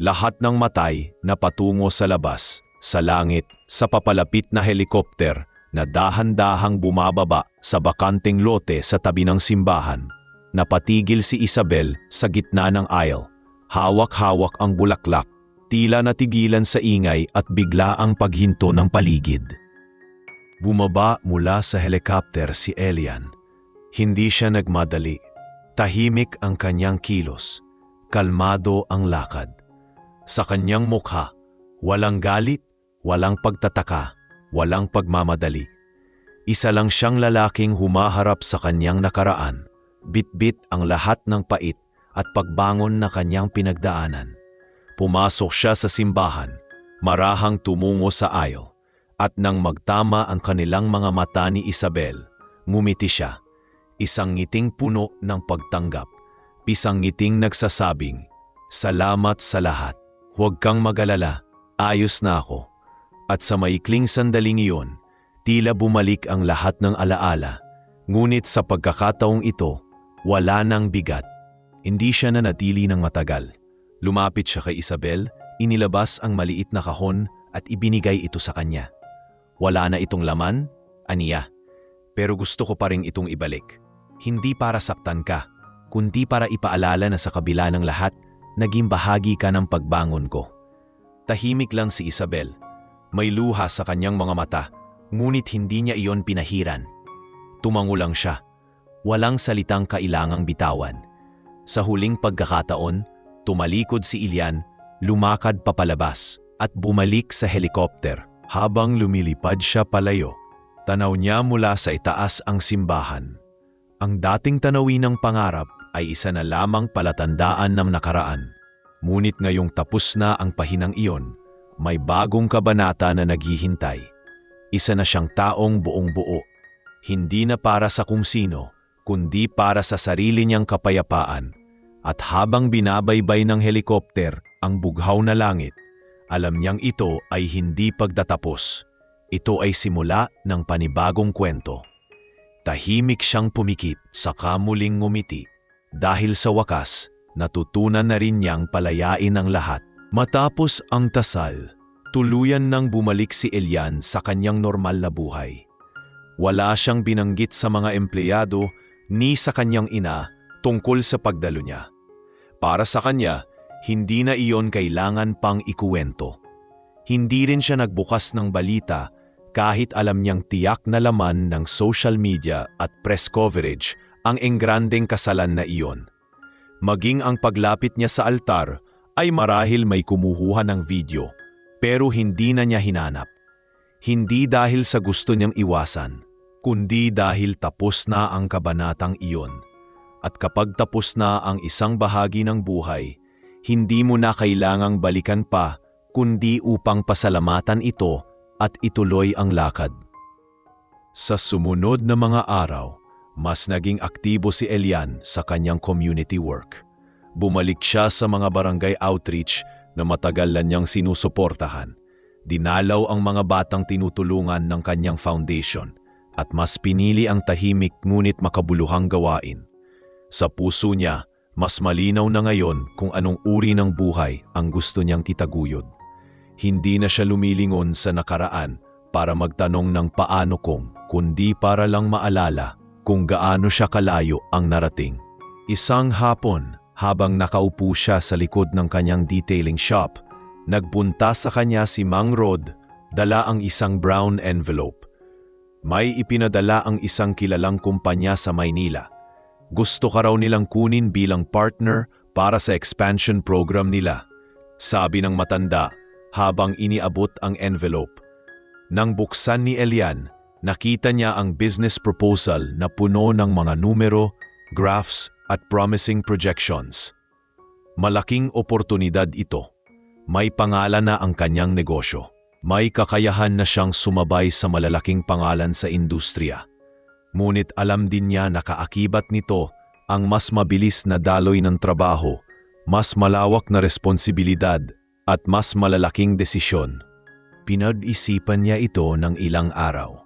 Lahat ng matay na patungo sa labas, sa langit, sa papalapit na helikopter na dahan-dahang bumababa sa bakanteng lote sa tabi ng simbahan. Napatigil si Isabel sa gitna ng aisle. Hawak-hawak ang bulaklak, tila natigilan sa ingay at bigla ang paghinto ng paligid. Bumaba mula sa helicopter si Elian. Hindi siya nagmadali. Tahimik ang kanyang kilos. Kalmado ang lakad. Sa kanyang mukha, walang galit, walang pagtataka, walang pagmamadali. Isa lang siyang lalaking humaharap sa kanyang nakaraan. Bit-bit ang lahat ng pait at pagbangon na kanyang pinagdaanan. Pumasok siya sa simbahan, marahang tumungo sa aisle. At nang magtama ang kanilang mga mata ni Isabel, ngumiti siya. Isang ngiting puno ng pagtanggap. Isang ngiting nagsasabing, "Salamat sa lahat. Huwag kang magalala. Ayos na ako." At sa maikling sandaling iyon, tila bumalik ang lahat ng alaala. Ngunit sa pagkakataong ito, wala nang bigat. Hindi siya nanatili ng matagal. Lumapit siya kay Isabel, inilabas ang maliit na kahon at ibinigay ito sa kanya. "Wala na itong laman," aniya. "Pero gusto ko pa rin itong ibalik. Hindi para saktan ka, kundi para ipaalala na sa kabila ng lahat, naging bahagi ka ng pagbangon ko." Tahimik lang si Isabel. May luha sa kanyang mga mata, ngunit hindi niya iyon pinahiran. Tumango lang siya. Walang salitang kailangang bitawan. Sa huling pagkakataon, tumalikod si Elian, lumakad papalabas at bumalik sa helikopter. Habang lumilipad siya palayo, tanaw niya mula sa itaas ang simbahan. Ang dating tanawin ng pangarap ay isa na lamang palatandaan ng nakaraan. Ngunit ngayong tapos na ang pahinang iyon, may bagong kabanata na naghihintay. Isa na siyang taong buong buo. Hindi na para sa kung sino, kundi para sa sarili niyang kapayapaan. At habang binabaybay ng helikopter ang bughaw na langit, alam niyang ito ay hindi pagtatapos. Ito ay simula ng panibagong kwento. Tahimik siyang pumikit, saka muling ngumiti. Dahil sa wakas, natutunan na rin niyang palayain ang lahat. Matapos ang tasal, tuluyan nang bumalik si Elian sa kanyang normal na buhay. Wala siyang binanggit sa mga empleyado ni sa kanyang ina tungkol sa pagdalo niya. Para sa kanya, hindi na iyon kailangan pang ikuwento. Hindi rin siya nagbukas ng balita kahit alam niyang tiyak na laman ng social media at press coverage ang engrandeng kasalan na iyon. Maging ang paglapit niya sa altar ay marahil may kumukuha ng video, pero hindi na niya hinanap. Hindi dahil sa gusto niyang iwasan, kundi dahil tapos na ang kabanatang iyon. At kapag tapos na ang isang bahagi ng buhay, hindi mo na kailangang balikan pa kundi upang pasalamatan ito at ituloy ang lakad. Sa sumunod na mga araw, mas naging aktibo si Elian sa kanyang community work. Bumalik siya sa mga barangay outreach na matagal na niyang sinusuportahan. Dinalaw ang mga batang tinutulungan ng kanyang foundation at mas pinili ang tahimik ngunit makabuluhang gawain. Sa puso niya, Mas malinaw na ngayon kung anong uri ng buhay ang gusto niyang itaguyod. Hindi na siya lumilingon sa nakaraan para magtanong ng paano kundi para lang maalala kung gaano siya kalayo ang narating. Isang hapon, habang nakaupo siya sa likod ng kanyang detailing shop, nagpunta sa kanya si Mang Rod, dala ang isang brown envelope. May ipinadala ang isang kilalang kumpanya sa Maynila. Gusto ka raw nilang kunin bilang partner para sa expansion program nila, sabi ng matanda habang iniabot ang envelope. Nang buksan ni Elian, nakita niya ang business proposal na puno ng mga numero, graphs at promising projections. Malaking oportunidad ito. May pangalan na ang kanyang negosyo. May kakayahan na siyang sumabay sa malalaking pangalan sa industriya. Ngunit alam din niya na kaakibat nito ang mas mabilis na daloy ng trabaho, mas malawak na responsibilidad at mas malalaking desisyon. Pinag-isipan niya ito ng ilang araw.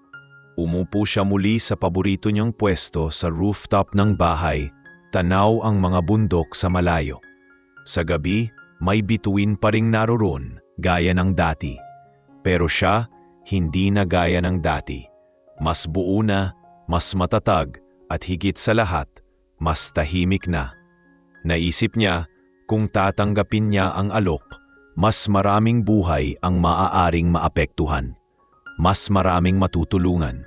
Umupo siya muli sa paborito niyang pwesto sa rooftop ng bahay, tanaw ang mga bundok sa malayo. Sa gabi, may bituin pa ring naroon gaya ng dati. Pero siya, hindi na gaya ng dati. Mas buo na, mas matatag at higit sa lahat, mas tahimik na. Naisip niya kung tatanggapin niya ang alok, mas maraming buhay ang maaaring maapektuhan. Mas maraming matutulungan.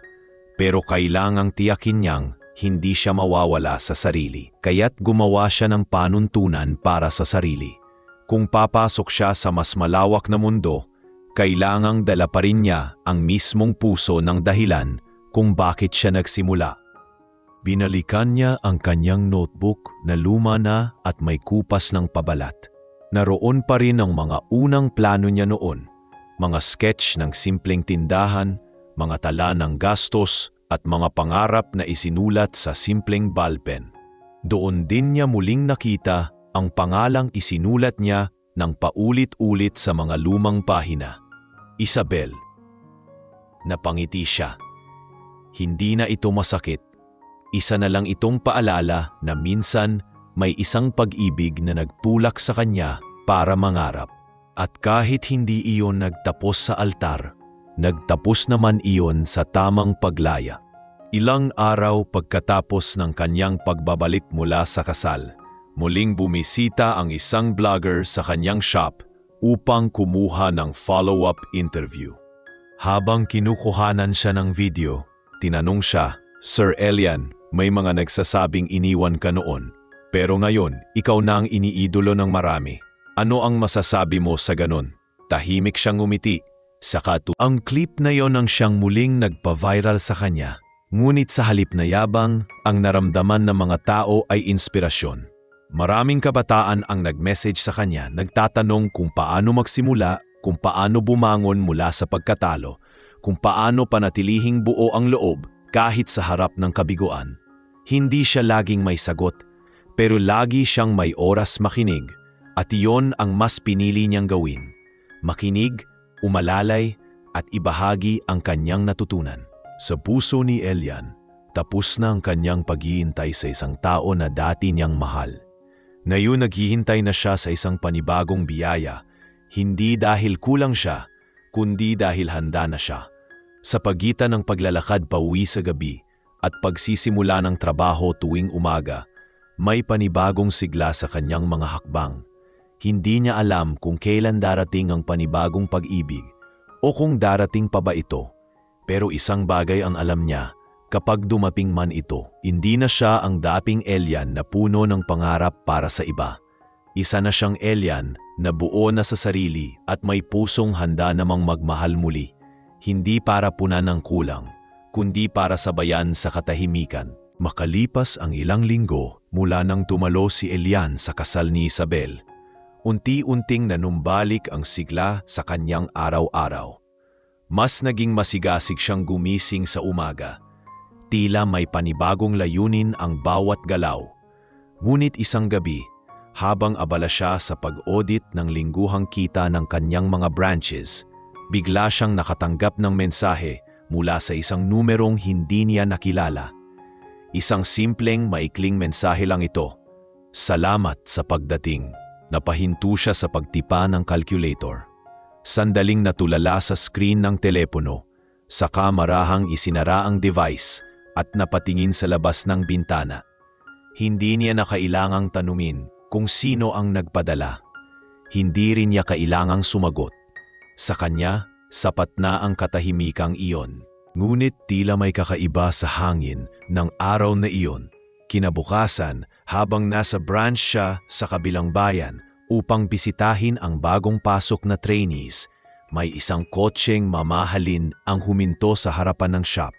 Pero kailangang tiyakin niyang hindi siya mawawala sa sarili. Kaya't gumawa siya ng panuntunan para sa sarili. Kung papasok siya sa mas malawak na mundo, kailangang dala pa rin niya ang mismong puso ng dahilan kung bakit siya nagsimula. Binalikan niya ang kanyang notebook na luma na at may kupas ng pabalat. Naroon pa rin ang mga unang plano niya noon, mga sketch ng simpleng tindahan, mga tala ng gastos at mga pangarap na isinulat sa simpleng ballpen. Doon din niya muling nakita ang pangalang isinulat niya ng paulit-ulit sa mga lumang pahina. Isabel. Napangiti siya. Hindi na ito masakit. Isa na lang itong paalala na minsan may isang pag-ibig na nagtulak sa kanya para mangarap. At kahit hindi iyon nagtapos sa altar, nagtapos naman iyon sa tamang paglaya. Ilang araw pagkatapos ng kanyang pagbabalik mula sa kasal, muling bumisita ang isang vlogger sa kanyang shop upang kumuha ng follow-up interview. Habang kinukuhanan siya ng video, tinanong siya, "Sir Elian, may mga nagsasabing iniwan ka noon, pero ngayon ikaw na ang iniidolo ng marami. Ano ang masasabi mo sa ganon?" Tahimik siyang ngumiti. Ang clip na yon ang siyang muling nagpa-viral sa kanya. Ngunit sa halip na yabang, ang naramdaman ng mga tao ay inspirasyon. Maraming kabataan ang nag-message sa kanya, nagtatanong kung paano magsimula, kung paano bumangon mula sa pagkatalo, kung paano panatilihing buo ang loob kahit sa harap ng kabiguan. Hindi siya laging may sagot, pero lagi siyang may oras makinig, at iyon ang mas pinili niyang gawin. Makinig, umalalay, at ibahagi ang kanyang natutunan. Sa puso ni Elian, tapos na ang kanyang paghihintay sa isang tao na dati niyang mahal. Ngayon naghihintay na siya sa isang panibagong biyaya, hindi dahil kulang siya, kundi dahil handa na siya. Sa pagitan ng paglalakad pauwi sa gabi at pagsisimula ng trabaho tuwing umaga, may panibagong sigla sa kanyang mga hakbang. Hindi niya alam kung kailan darating ang panibagong pag-ibig o kung darating pa ba ito. Pero isang bagay ang alam niya, kapag dumating man ito, hindi na siya ang dating Elian na puno ng pangarap para sa iba. Isa na siyang Elian na buo na sa sarili at may pusong handa namang magmahal muli. Hindi para punan ng kulang, kundi para sabayan sa katahimikan. Makalipas ang ilang linggo mula nang tumalo si Elian sa kasal ni Isabel, unti-unting nanumbalik ang sigla sa kanyang araw-araw. Mas naging masigasig siyang gumising sa umaga. Tila may panibagong layunin ang bawat galaw. Ngunit isang gabi, habang abala siya sa pag-audit ng lingguhang kita ng kanyang mga branches, bigla siyang nakatanggap ng mensahe mula sa isang numerong hindi niya nakilala. Isang simpleng maikling mensahe lang ito. Salamat sa pagdating. Napahinto siya sa pagtipa ng calculator. Sandaling natulala sa screen ng telepono. Saka marahang isinara ang device at napatingin sa labas ng bintana. Hindi niya na kailangang tanumin kung sino ang nagpadala. Hindi rin niya kailangang sumagot. Sa kanya, sapat na ang katahimikang iyon. Ngunit tila may kakaiba sa hangin ng araw na iyon. Kinabukasan, habang nasa branch siya sa kabilang bayan upang bisitahin ang bagong pasok na trainees, may isang kotseng mamahalin ang huminto sa harapan ng shop.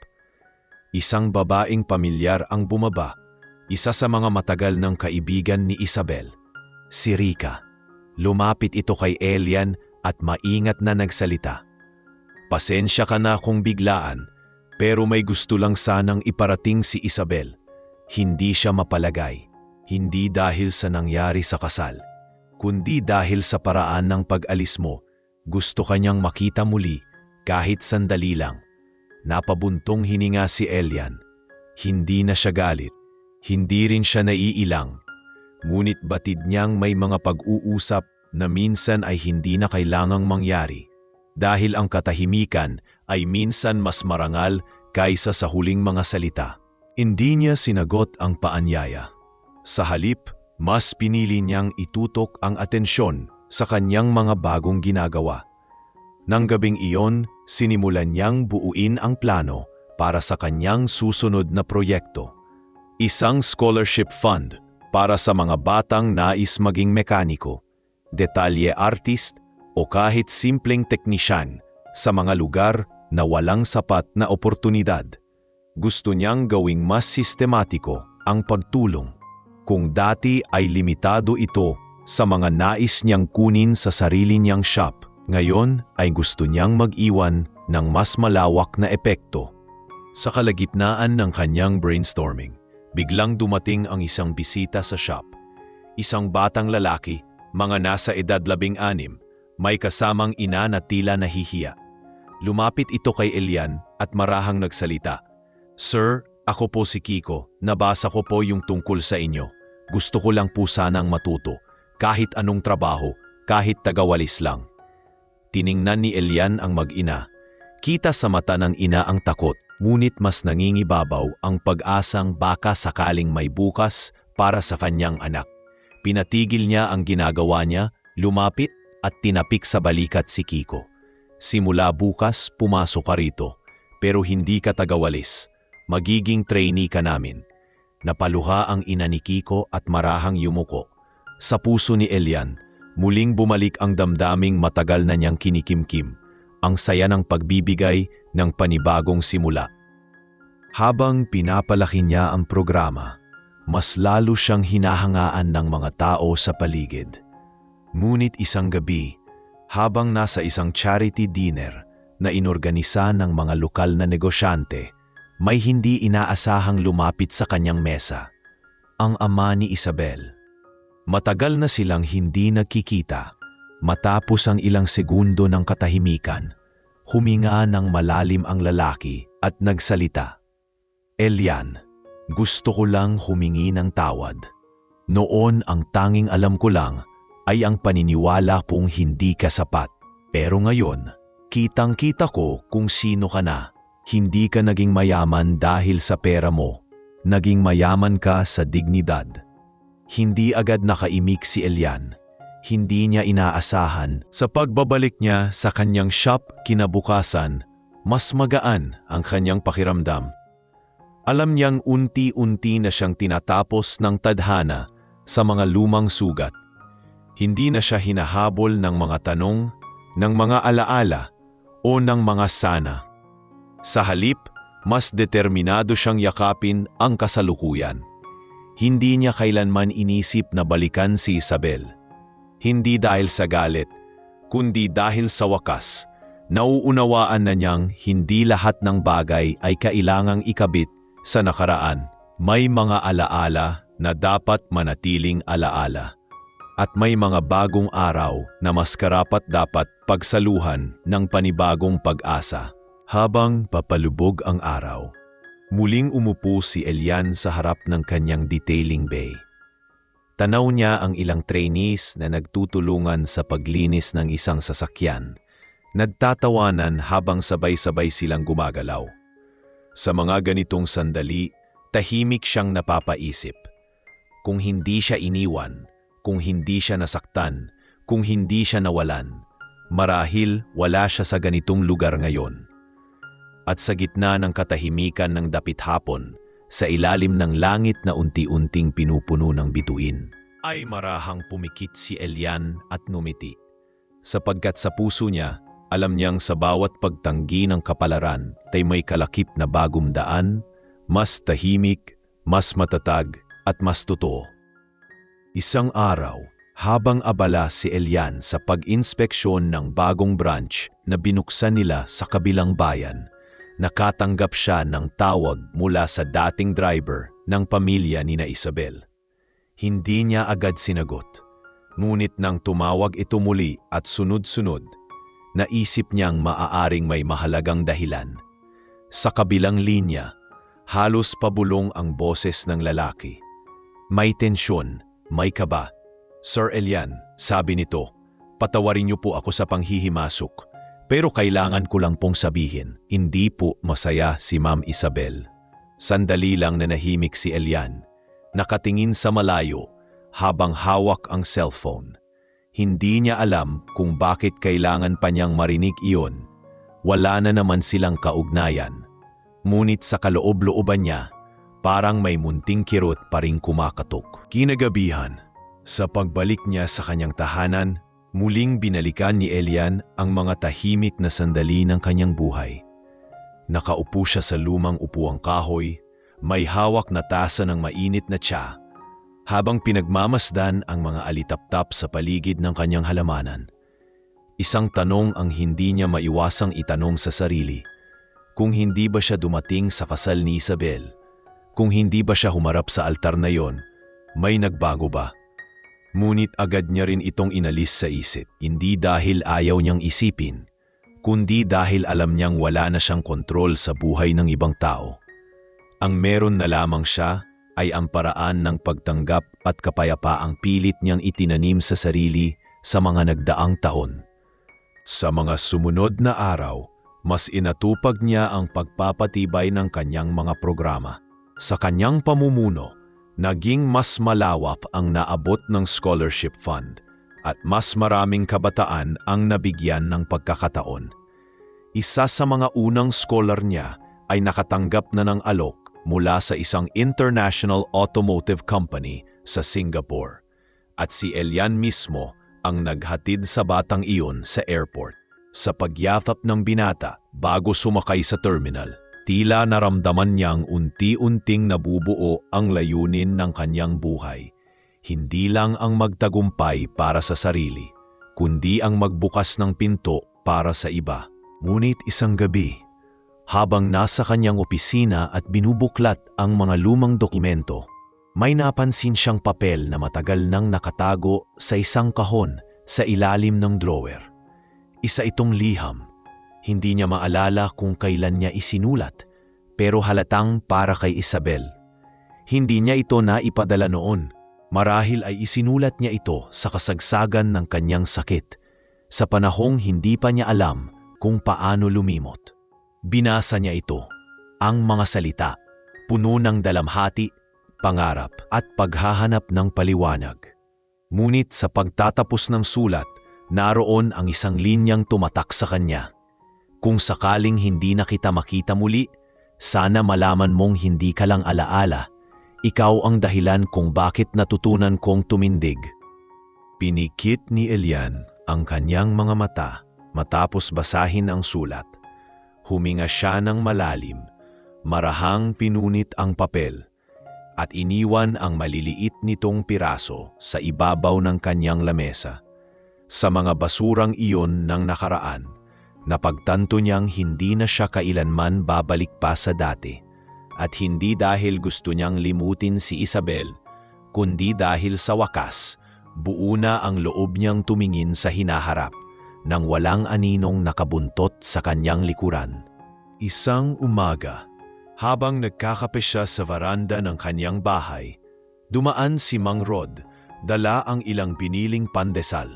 Isang babaeng pamilyar ang bumaba, isa sa mga matagal ng kaibigan ni Isabel, si Rica. Lumapit ito kay Elian at maingat na nagsalita. Pasensya ka na kung biglaan, pero may gusto lang sanang iparating si Isabel. Hindi siya mapalagay, hindi dahil sa nangyari sa kasal, kundi dahil sa paraan ng pag-alis mo. Gusto kanyang makita muli, kahit sandali lang. Napabuntong hininga si Elian. Hindi na siya galit, hindi rin siya naiilang. Ngunit batid niyang may mga pag-uusap na minsan ay hindi na kailangang mangyari. Dahil ang katahimikan ay minsan mas marangal kaysa sa huling mga salita. Hindi niya sinagot ang paanyaya. Sa halip, mas pinili niyang itutok ang atensyon sa kanyang mga bagong ginagawa. Nang gabing iyon, sinimulan niyang buuin ang plano para sa kanyang susunod na proyekto. Isang scholarship fund para sa mga batang nais maging mekaniko, detalye artist o kahit simpleng teknisyan sa mga lugar na walang sapat na oportunidad. Gusto niyang gawing mas sistematiko ang pagtulong. Kung dati ay limitado ito sa mga nais niyang kunin sa sarili niyang shop, ngayon ay gusto niyang mag-iwan ng mas malawak na epekto. Sa kalagitnaan ng kanyang brainstorming, biglang dumating ang isang bisita sa shop. Isang batang lalaki, mga nasa edad 16, may kasamang ina na tila nahihiya. Lumapit ito kay Elian at marahang nagsalita. "Sir, ako po si Kiko. Nabasa ko po yung tungkol sa inyo. Gusto ko lang po sanang matuto. Kahit anong trabaho, kahit tagawalis lang." Tiningnan ni Elian ang mag-ina. Kita sa mata ng ina ang takot, ngunit mas nangingibabaw ang pag-asang baka sakaling may bukas para sa kanyang anak. Pinatigil niya ang ginagawa niya, lumapit at tinapik sa balikat si Kiko. "Simula bukas, pumasok ka rito, pero hindi ka tagawalis. Magiging trainee ka namin." Napaluha ang ina ni Kiko at marahang yumuko. Sa puso ni Elian, muling bumalik ang damdaming matagal na niyang kinikimkim, ang saya ng pagbibigay ng panibagong simula. Habang pinapalaki niya ang programa, mas lalo siyang hinahangaan ng mga tao sa paligid. Ngunit isang gabi, habang nasa isang charity dinner na inorganisa ng mga lokal na negosyante, may hindi inaasahang lumapit sa kanyang mesa. Ang ama ni Isabel. Matagal na silang hindi nagkikita. Matapos ang ilang segundo ng katahimikan, huminga ng malalim ang lalaki at nagsalita. "Elian, gusto ko lang humingi ng tawad. Noon ang tanging alam ko lang ay ang paniniwala kong hindi ka sapat. Pero ngayon, kitang-kita ko kung sino ka na. Hindi ka naging mayaman dahil sa pera mo. Naging mayaman ka sa dignidad." Hindi agad nakaimik si Elian. Hindi niya inaasahan. Sa pagbabalik niya sa kanyang shop kinabukasan, mas magaan ang kanyang pakiramdam. Alam niyang unti-unti na siyang tinatapos ng tadhana sa mga lumang sugat. Hindi na siya hinahabol ng mga tanong, ng mga alaala o ng mga sana. Sa halip, mas determinado siyang yakapin ang kasalukuyan. Hindi niya kailanman inisip na balikan si Isabel. Hindi dahil sa galit, kundi dahil sa wakas, nauunawaan na niyang hindi lahat ng bagay ay kailangang ikabit sa nakaraan. May mga alaala na dapat manatiling alaala. At may mga bagong araw na mas karapat-dapat pagsaluhan ng panibagong pag-asa. Habang papalubog ang araw, muling umupo si Elian sa harap ng kanyang detailing bay. Tanaw niya ang ilang trainees na nagtutulungan sa paglinis ng isang sasakyan. Nagtatawanan habang sabay-sabay silang gumagalaw. Sa mga ganitong sandali, tahimik siyang napapaisip. Kung hindi siya iniwan, kung hindi siya nasaktan, kung hindi siya nawalan, marahil wala siya sa ganitong lugar ngayon. At sa gitna ng katahimikan ng dapit hapon, sa ilalim ng langit na unti-unting pinupuno ng bituin, ay marahang pumikit si Elian at ngumiti. Sapagkat sa puso niya, alam niyang sa bawat pagtanggi ng kapalaran ay may kalakip na bagong daan, mas tahimik, mas matatag at mas totoo. Isang araw, habang abala si Elian sa pag-inspeksyon ng bagong branch na binuksan nila sa kabilang bayan, nakatanggap siya ng tawag mula sa dating driver ng pamilya ni Isabel. Hindi niya agad sinagot, ngunit nang tumawag ito muli at sunod-sunod, naisip niyang maaaring may mahalagang dahilan. Sa kabilang linya, halos pabulong ang boses ng lalaki. May tensyon, may kaba. "Sir Elian," sabi nito, "patawarin niyo po ako sa panghihimasok. Pero kailangan ko lang pong sabihin, hindi po masaya si Ma'am Isabel." Sandali lang nanahimik si Elian, nakatingin sa malayo habang hawak ang cellphone. Hindi niya alam kung bakit kailangan pa niyang marinig iyon. Wala na naman silang kaugnayan. Ngunit sa kaloob-looban niya, parang may munting kirot pa ring kumakatok. Kinagabihan, sa pagbalik niya sa kanyang tahanan, muling binalikan ni Elian ang mga tahimik na sandali ng kanyang buhay. Nakaupo siya sa lumang upuang kahoy, may hawak na tasa ng mainit na tsa, habang pinagmamasdan ang mga alitaptap sa paligid ng kanyang halamanan. Isang tanong ang hindi niya maiwasang itanong sa sarili. Kung hindi ba siya dumating sa kasal ni Isabel? Kung hindi ba siya humarap sa altar na yon? May nagbago ba? Ngunit agad niya rin itong inalis sa isip, hindi dahil ayaw niyang isipin, kundi dahil alam niyang wala na siyang kontrol sa buhay ng ibang tao. Ang meron na lamang siya ay ang paraan ng pagtanggap at kapayapaang pilit niyang itinanim sa sarili sa mga nagdaang taon. Sa mga sumunod na araw, mas inatupag niya ang pagpapatibay ng kanyang mga programa. Sa kanyang pamumuno, naging mas malawak ang naabot ng scholarship fund at mas maraming kabataan ang nabigyan ng pagkakataon. Isa sa mga unang scholar niya ay nakatanggap na ng alok mula sa isang international automotive company sa Singapore, at si Elian mismo ang naghatid sa batang iyon sa airport. Sa pagyatap ng binata bago sumakay sa terminal, tila naramdaman niyang unti-unting nabubuo ang layunin ng kanyang buhay. Hindi lang ang magtagumpay para sa sarili, kundi ang magbukas ng pinto para sa iba. Ngunit isang gabi, habang nasa kanyang opisina at binubuklat ang mga lumang dokumento, may napansin siyang papel na matagal nang nakatago sa isang kahon sa ilalim ng drawer. Isa itong liham. Hindi niya maalala kung kailan niya isinulat, pero halatang para kay Isabel. Hindi niya ito naipadala noon. Marahil ay isinulat niya ito sa kasagsagan ng kanyang sakit, sa panahong hindi pa niya alam kung paano lumimot. Binasa niya ito, ang mga salita, puno ng dalamhati, pangarap at paghahanap ng paliwanag. Ngunit sa pagtatapos ng sulat, naroon ang isang linyang tumatak sa kanya. Kung sakaling hindi na kita makita muli, sana malaman mong hindi ka lang alaala. Ikaw ang dahilan kung bakit natutunan kong tumindig. Pinikit ni Elian ang kanyang mga mata matapos basahin ang sulat. Huminga siya ng malalim, marahang pinunit ang papel, at iniwan ang maliliit nitong piraso sa ibabaw ng kanyang lamesa. Sa mga basurang iyon ng nakaraan, napagtanto niyang hindi na siya kailanman babalik pa sa dati, at hindi dahil gusto niyang limutin si Isabel, kundi dahil sa wakas, buo na ang loob niyang tumingin sa hinaharap nang walang aninong nakabuntot sa kanyang likuran. Isang umaga, habang nagkakape siya sa veranda ng kanyang bahay, dumaan si Mang Rod Dala ang ilang biniling pandesal.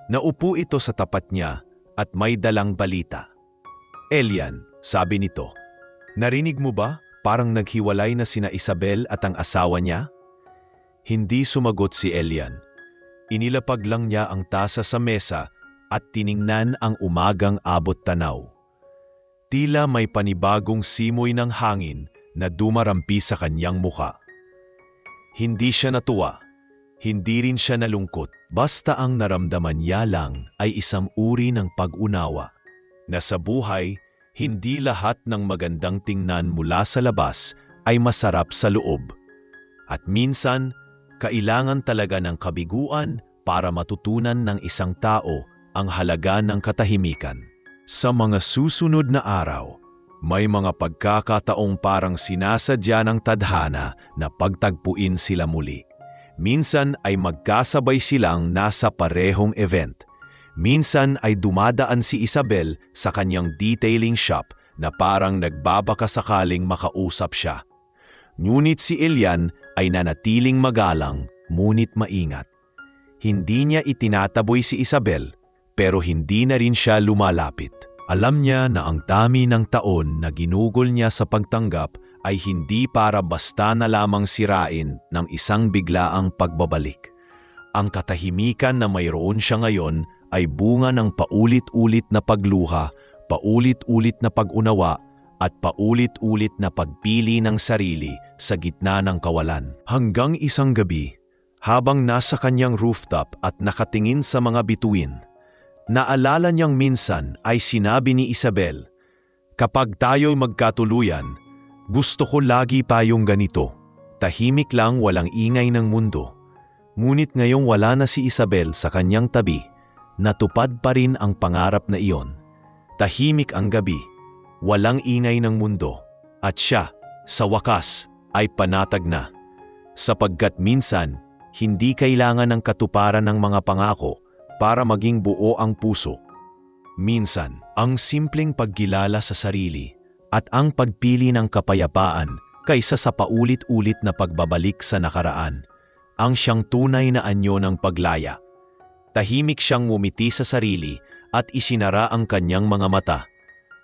Naupo ito sa tapat niya at may dalang balita. Elian, sabi nito, narinig mo ba? Parang naghiwalay na sina Isabel at ang asawa niya? Hindi sumagot si Elian. Inilapag lang niya ang tasa sa mesa at tiningnan ang umagang abot tanaw. Tila may panibagong simoy ng hangin na dumarampi sa kanyang muka. Hindi siya natuwa, hindi rin siya nalungkot, basta ang naramdaman niya lang ay isang uri ng pag-unawa. Na sa buhay, hindi lahat ng magandang tingnan mula sa labas ay masarap sa loob. At minsan, kailangan talaga ng kabiguan para matutunan ng isang tao ang halaga ng katahimikan. Sa mga susunod na araw, may mga pagkakataong parang sinasadya ng tadhana na pagtagpuin sila muli. Minsan ay magkasabay silang nasa parehong event. Minsan ay dumadaan si Isabel sa kanyang detailing shop na parang nagbabaka sakaling makausap siya. Ngunit si Elian ay nanatiling magalang ngunit maingat. Hindi niya itinataboy si Isabel pero hindi na rin siya lumalapit. Alam niya na ang dami ng taon na ginugol niya sa pagtanggap ay hindi para basta na lamang sirain ng isang biglaang pagbabalik. Ang katahimikan na mayroon siya ngayon ay bunga ng paulit-ulit na pagluha, paulit-ulit na pag-unawa at paulit-ulit na pagpili ng sarili sa gitna ng kawalan. Hanggang isang gabi, habang nasa kanyang rooftop at nakatingin sa mga bituin, naalala niyang minsan ay sinabi ni Isabel, "Kapag tayo'y magkatuluyan, gusto ko lagi tayong ganito, tahimik lang walang ingay ng mundo." Ngunit ngayong wala na si Isabel sa kanyang tabi, natupad pa rin ang pangarap na iyon. Tahimik ang gabi, walang ingay ng mundo, at siya, sa wakas, ay panatag na. Sapagkat minsan, hindi kailangan ng katuparan ng mga pangako para maging buo ang puso. Minsan, ang simpleng pagkilala sa sarili at ang pagpili ng kapayapaan kaysa sa paulit-ulit na pagbabalik sa nakaraan, ang siyang tunay na anyo ng paglaya. Tahimik siyang ngumiti sa sarili at isinara ang kanyang mga mata,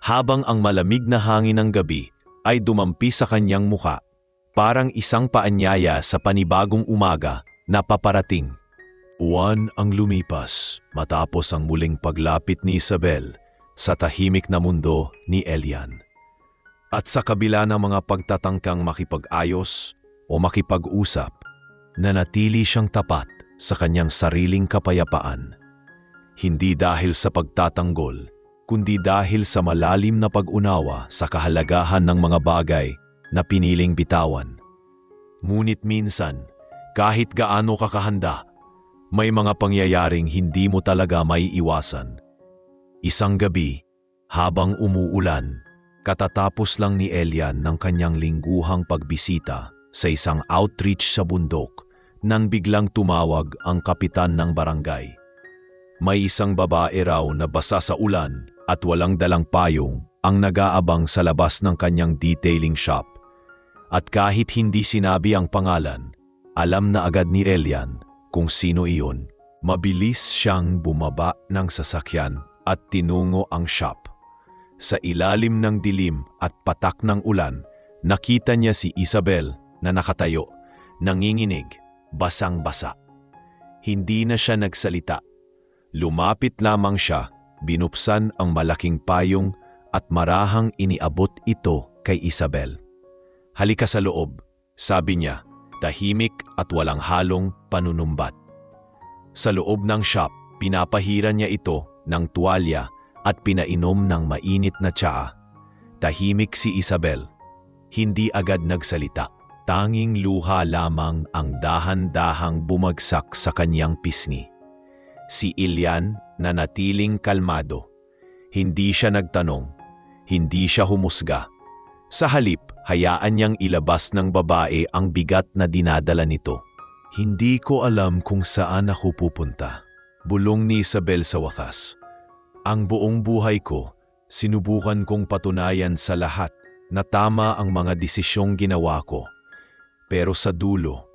habang ang malamig na hangin ng gabi ay dumampi sa kanyang muka, parang isang paanyaya sa panibagong umaga na paparating. Buwan ang lumipas matapos ang muling paglapit ni Isabel sa tahimik na mundo ni Elian. At sa kabila ng mga pagtatangkang makipag-ayos o makipag-usap, nanatili siyang tapat sa kanyang sariling kapayapaan. Hindi dahil sa pagtatanggol, kundi dahil sa malalim na pag-unawa sa kahalagahan ng mga bagay na piniling bitawan. Ngunit minsan, kahit gaano ka kahanda, may mga pangyayaring hindi mo talaga maiiwasan. Isang gabi, habang umuulan, katatapos lang ni Elian ng kanyang lingguhang pagbisita sa isang outreach sa bundok, nang biglang tumawag ang kapitan ng barangay. May isang babae raw na basa sa ulan at walang dalang payong ang nag-aabang sa labas ng kanyang detailing shop. At kahit hindi sinabi ang pangalan, alam na agad ni Elian kung sino iyon. Mabilis siyang bumaba ng sasakyan at tinungo ang shop. Sa ilalim ng dilim at patak ng ulan, nakita niya si Isabel na nakatayo, nanginginig, basang-basa. Hindi na siya nagsalita. Lumapit lamang siya, binuksan ang malaking payong at marahang iniabot ito kay Isabel. "Halika sa loob," sabi niya, tahimik at walang halong panunumbat. Sa loob ng shop, pinapahiran niya ito ng tuwalya at pinainom ng mainit na tsaa. Tahimik si Isabel. Hindi agad nagsalita. Tanging luha lamang ang dahan-dahang bumagsak sa kanyang pisngi. Si Elian nanatiling kalmado. Hindi siya nagtanong. Hindi siya humusga. Sa halip, hayaan niyang ilabas ng babae ang bigat na dinadala nito. "Hindi ko alam kung saan ako pupunta," bulong ni Isabel sa wakas. "Ang buong buhay ko, sinubukan kong patunayan sa lahat na tama ang mga desisyong ginawa ko. Pero sa dulo,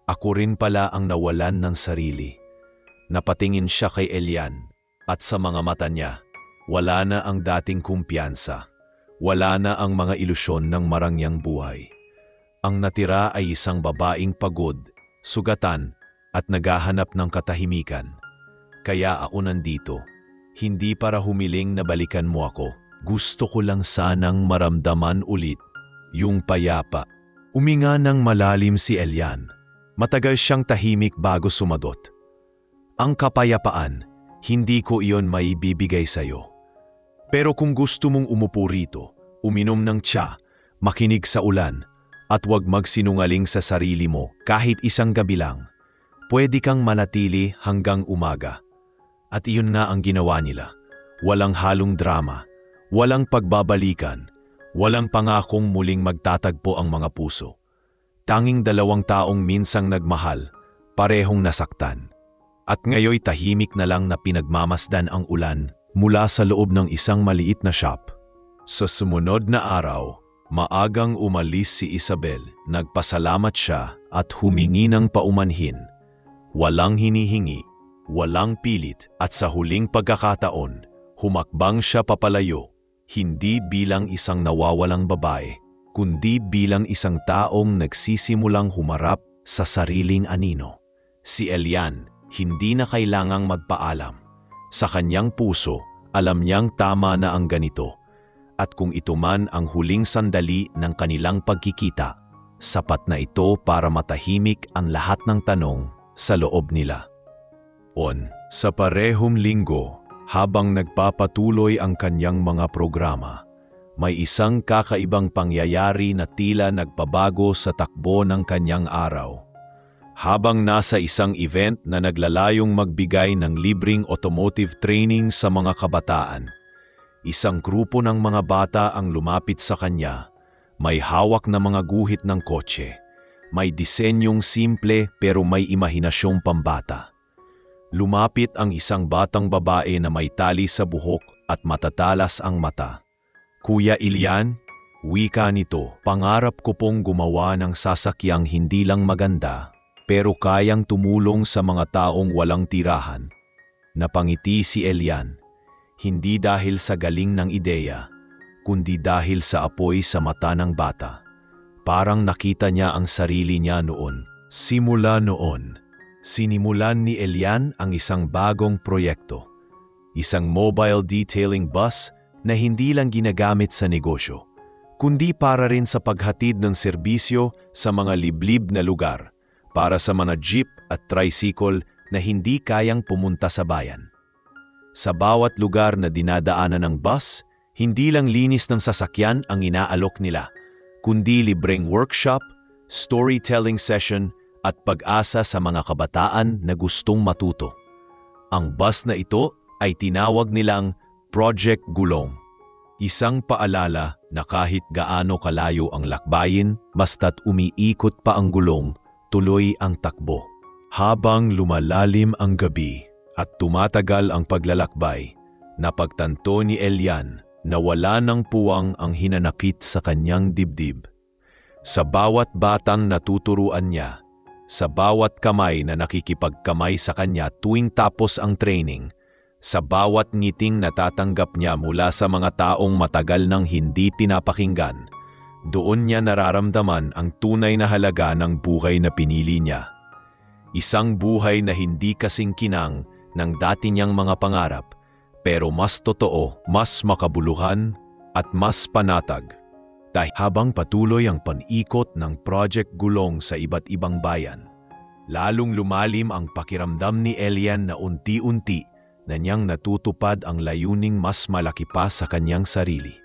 Ako rin pala ang nawalan ng sarili. Napatingin siya kay Elian at sa mga mata niya, wala na ang dating kumpiyansa. Wala na ang mga ilusyon ng marangyang buhay. Ang natira ay isang babaeng pagod, sugatan at naghahanap ng katahimikan. Kaya ako nandito, hindi para humiling na balikan mo ako. Gusto ko lang sanang maramdaman ulit yung payapa. Uminga ng malalim si Elian. Matagal siyang tahimik bago sumagot. Ang kapayapaan, hindi ko iyon maibibigay sa'yo. Pero kung gusto mong umupo rito, uminom ng tsa, makinig sa ulan, at huwag magsinungaling sa sarili mo kahit isang gabi lang, pwede kang manatili hanggang umaga. At iyon nga ang ginawa nila. Walang halong drama, walang pagbabalikan, walang pangakong muling magtatagpo ang mga puso. Tanging dalawang taong minsang nagmahal, parehong nasaktan. At ngayoy tahimik na lang na pinagmamasdan ang ulan mula sa loob ng isang maliit na shop. Sa sumunod na araw, maagang umalis si Isabel. Nagpasalamat siya at humingi ng paumanhin. Walang hinihingi, walang pilit at sa huling pagkakataon, humakbang siya papalayo, hindi bilang isang nawawalang babae, kundi bilang isang taong nagsisimulang humarap sa sariling anino. Si Elian, hindi na kailangang magpaalam. Sa kanyang puso, alam niyang tama na ang ganito. At kung ito man ang huling sandali ng kanilang pagkikita, sapat na ito para matahimik ang lahat ng tanong sa loob nila. Sa parehong linggo, habang nagpapatuloy ang kanyang mga programa, may isang kakaibang pangyayari na tila nagpabago sa takbo ng kanyang araw. Habang nasa isang event na naglalayong magbigay ng libreng automotive training sa mga kabataan, isang grupo ng mga bata ang lumapit sa kanya. May hawak na mga guhit ng kotse. May disenyong simple pero may imahinasyong pambata. Lumapit ang isang batang babae na may tali sa buhok at matatalas ang mata. Kuya Elian, wika nito, pangarap ko pong gumawa ng sasakyang hindi lang maganda, pero kayang tumulong sa mga taong walang tirahan. Napangiti si Elian, hindi dahil sa galing ng ideya, kundi dahil sa apoy sa mata ng bata. Parang nakita niya ang sarili niya noon. Simula noon, sinimulan ni Elian ang isang bagong proyekto. Isang mobile detailing bus na hindi lang ginagamit sa negosyo, kundi para rin sa paghatid ng serbisyo sa mga liblib na lugar, para sa mga jeep at tricycle na hindi kayang pumunta sa bayan. Sa bawat lugar na dinadaanan ng bus, hindi lang linis ng sasakyan ang inaalok nila, kundi libreng workshop, storytelling session at pag-asa sa mga kabataan na gustong matuto. Ang bus na ito ay tinawag nilang Project Gulong. Isang paalala na kahit gaano kalayo ang lakbayin, basta't umiikot pa ang gulong, tuloy ang takbo. Habang lumalalim ang gabi at tumatagal ang paglalakbay, napagtanto ni Elian na wala ng puwang ang hinanakit sa kanyang dibdib. Sa bawat batang natuturuan niya, sa bawat kamay na nakikipagkamay sa kanya tuwing tapos ang training, sa bawat ngiting natatanggap niya mula sa mga taong matagal nang hindi pinapakinggan, doon niya nararamdaman ang tunay na halaga ng buhay na pinili niya. Isang buhay na hindi kasing kinang ng dati niyang mga pangarap, pero mas totoo, mas makabuluhan, at mas panatag. Habang patuloy ang panikot ng Project Gulong sa iba't ibang bayan, lalong lumalim ang pakiramdam ni Elian na unti-unti na niyang natutupad ang layuning mas malaki pa sa kanyang sarili.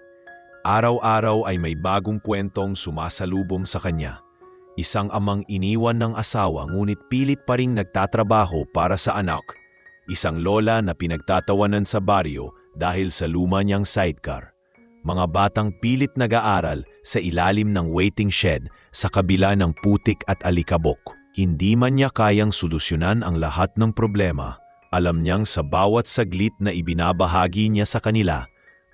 Araw-araw ay may bagong kwentong sumasalubong sa kanya. Isang amang iniwan ng asawa ngunit pilit pa ring nagtatrabaho para sa anak. Isang lola na pinagtatawanan sa baryo dahil sa luma niyang sidecar. Mga batang pilit nag-aaral sa ilalim ng waiting shed sa kabila ng putik at alikabok. Hindi man niya kayang solusyonan ang lahat ng problema, alam niyang sa bawat saglit na ibinabahagi niya sa kanila,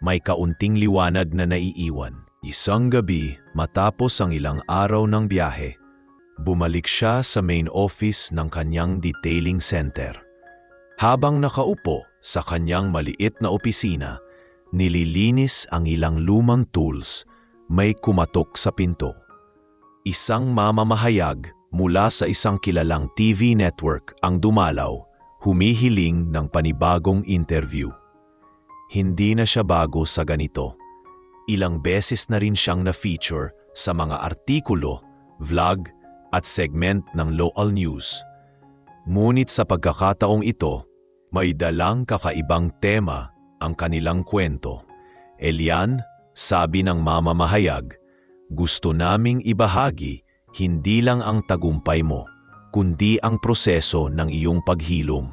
may kaunting liwanag na naiiwan. Isang gabi, matapos ang ilang araw ng biyahe, Bumalik siya sa main office ng kanyang detailing center. Habang nakaupo sa kanyang maliit na opisina, nililinis ang ilang lumang tools, may kumatok sa pinto. Isang mamamahayag mula sa isang kilalang TV network ang dumalaw, humihiling ng panibagong interview. Hindi na siya bago sa ganito. Ilang beses na rin siyang na-feature sa mga artikulo, vlog at segment ng local news. Ngunit sa pagkakataong ito, may dalang kakaibang tema ang kanilang kwento. Elian, sabi ng mamamahayag, gusto naming ibahagi hindi lang ang tagumpay mo, kundi ang proseso ng iyong paghilom.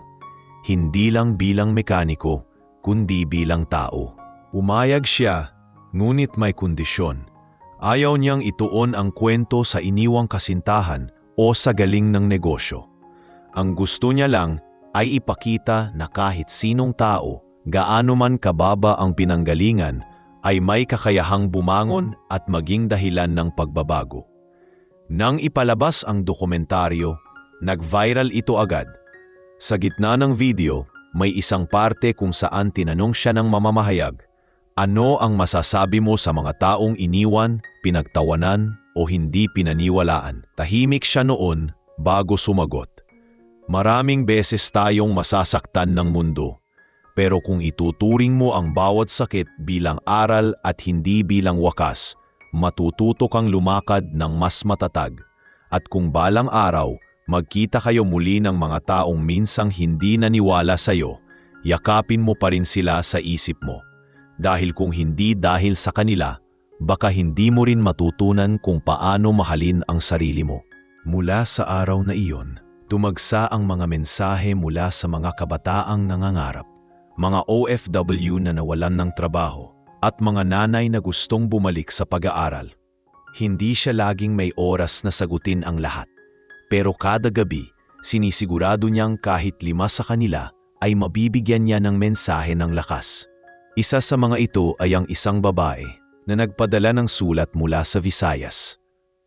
Hindi lang bilang mekaniko, kundi bilang tao. Umayag siya, ngunit may kondisyon. Ayaw niyang ituon ang kwento sa iniwang kasintahan o sa galing ng negosyo. Ang gusto niya lang ay ipakita na kahit sinong tao, gaano man kababa ang pinanggalingan, ay may kakayahang bumangon at maging dahilan ng pagbabago. Nang ipalabas ang dokumentaryo, nag-viral ito agad. Sa gitna ng video, may isang parte kung saan tinanong siya ng mamamahayag, ano ang masasabi mo sa mga taong iniwan, pinagtawanan o hindi pinaniwalaan? Tahimik siya noon bago sumagot. Maraming beses tayong masasaktan ng mundo, pero kung ituturing mo ang bawat sakit bilang aral at hindi bilang wakas, matututo kang lumakad ng mas matatag. At kung balang araw, magkita kayo muli ng mga taong minsang hindi naniwala sa'yo, yakapin mo pa rin sila sa isip mo. Dahil kung hindi dahil sa kanila, baka hindi mo rin matutunan kung paano mahalin ang sarili mo. Mula sa araw na iyon, tumagsa ang mga mensahe mula sa mga kabataang nangangarap, mga OFW na nawalan ng trabaho, at mga nanay na gustong bumalik sa pag-aaral. Hindi siya laging may oras na sagutin ang lahat, pero kada gabi, sinisigurado niyang kahit 5 sa kanila ay mabibigyan niya ng mensahe ng lakas. Isa sa mga ito ay ang isang babae na nagpadala ng sulat mula sa Visayas.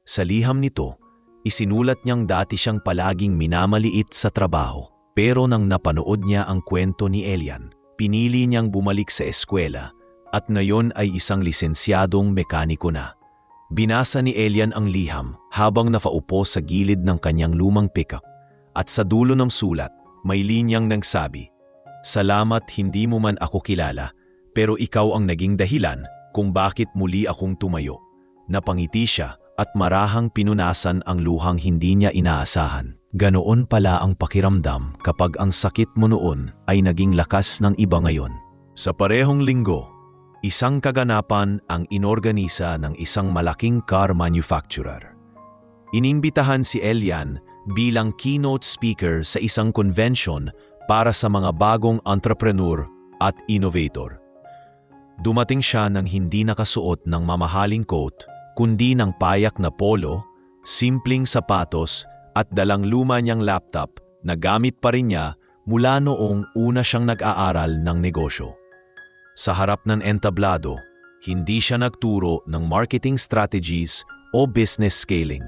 Sa liham nito, isinulat niyang dati siyang palaging minamaliit sa trabaho, pero nang napanood niya ang kwento ni Elian, pinili niyang bumalik sa eskwela at ngayon ay isang lisensyadong mekaniko na. Binasa ni Elian ang liham habang nakaupo sa gilid ng kanyang lumang pickup at sa dulo ng sulat may linyang nagsabi, "Salamat hindi mo man ako kilala, pero ikaw ang naging dahilan kung bakit muli akong tumayo." Napangiti siya at marahang pinunasan ang luhang hindi niya inaasahan. Ganoon pala ang pakiramdam kapag ang sakit mo noon ay naging lakas ng iba ngayon. Sa parehong linggo, isang kaganapan ang inorganisa ng isang malaking car manufacturer. Inimbitahan si Elian bilang keynote speaker sa isang convention para sa mga bagong entrepreneur at innovator. Dumating siya nang hindi nakasuot ng mamahaling coat, kundi ng payak na polo, simpleng sapatos at dalang luma niyang laptop na gamit pa rin niya mula noong una siyang nag-aaral ng negosyo. Sa harap ng entablado, hindi siya nagturo ng marketing strategies o business scaling.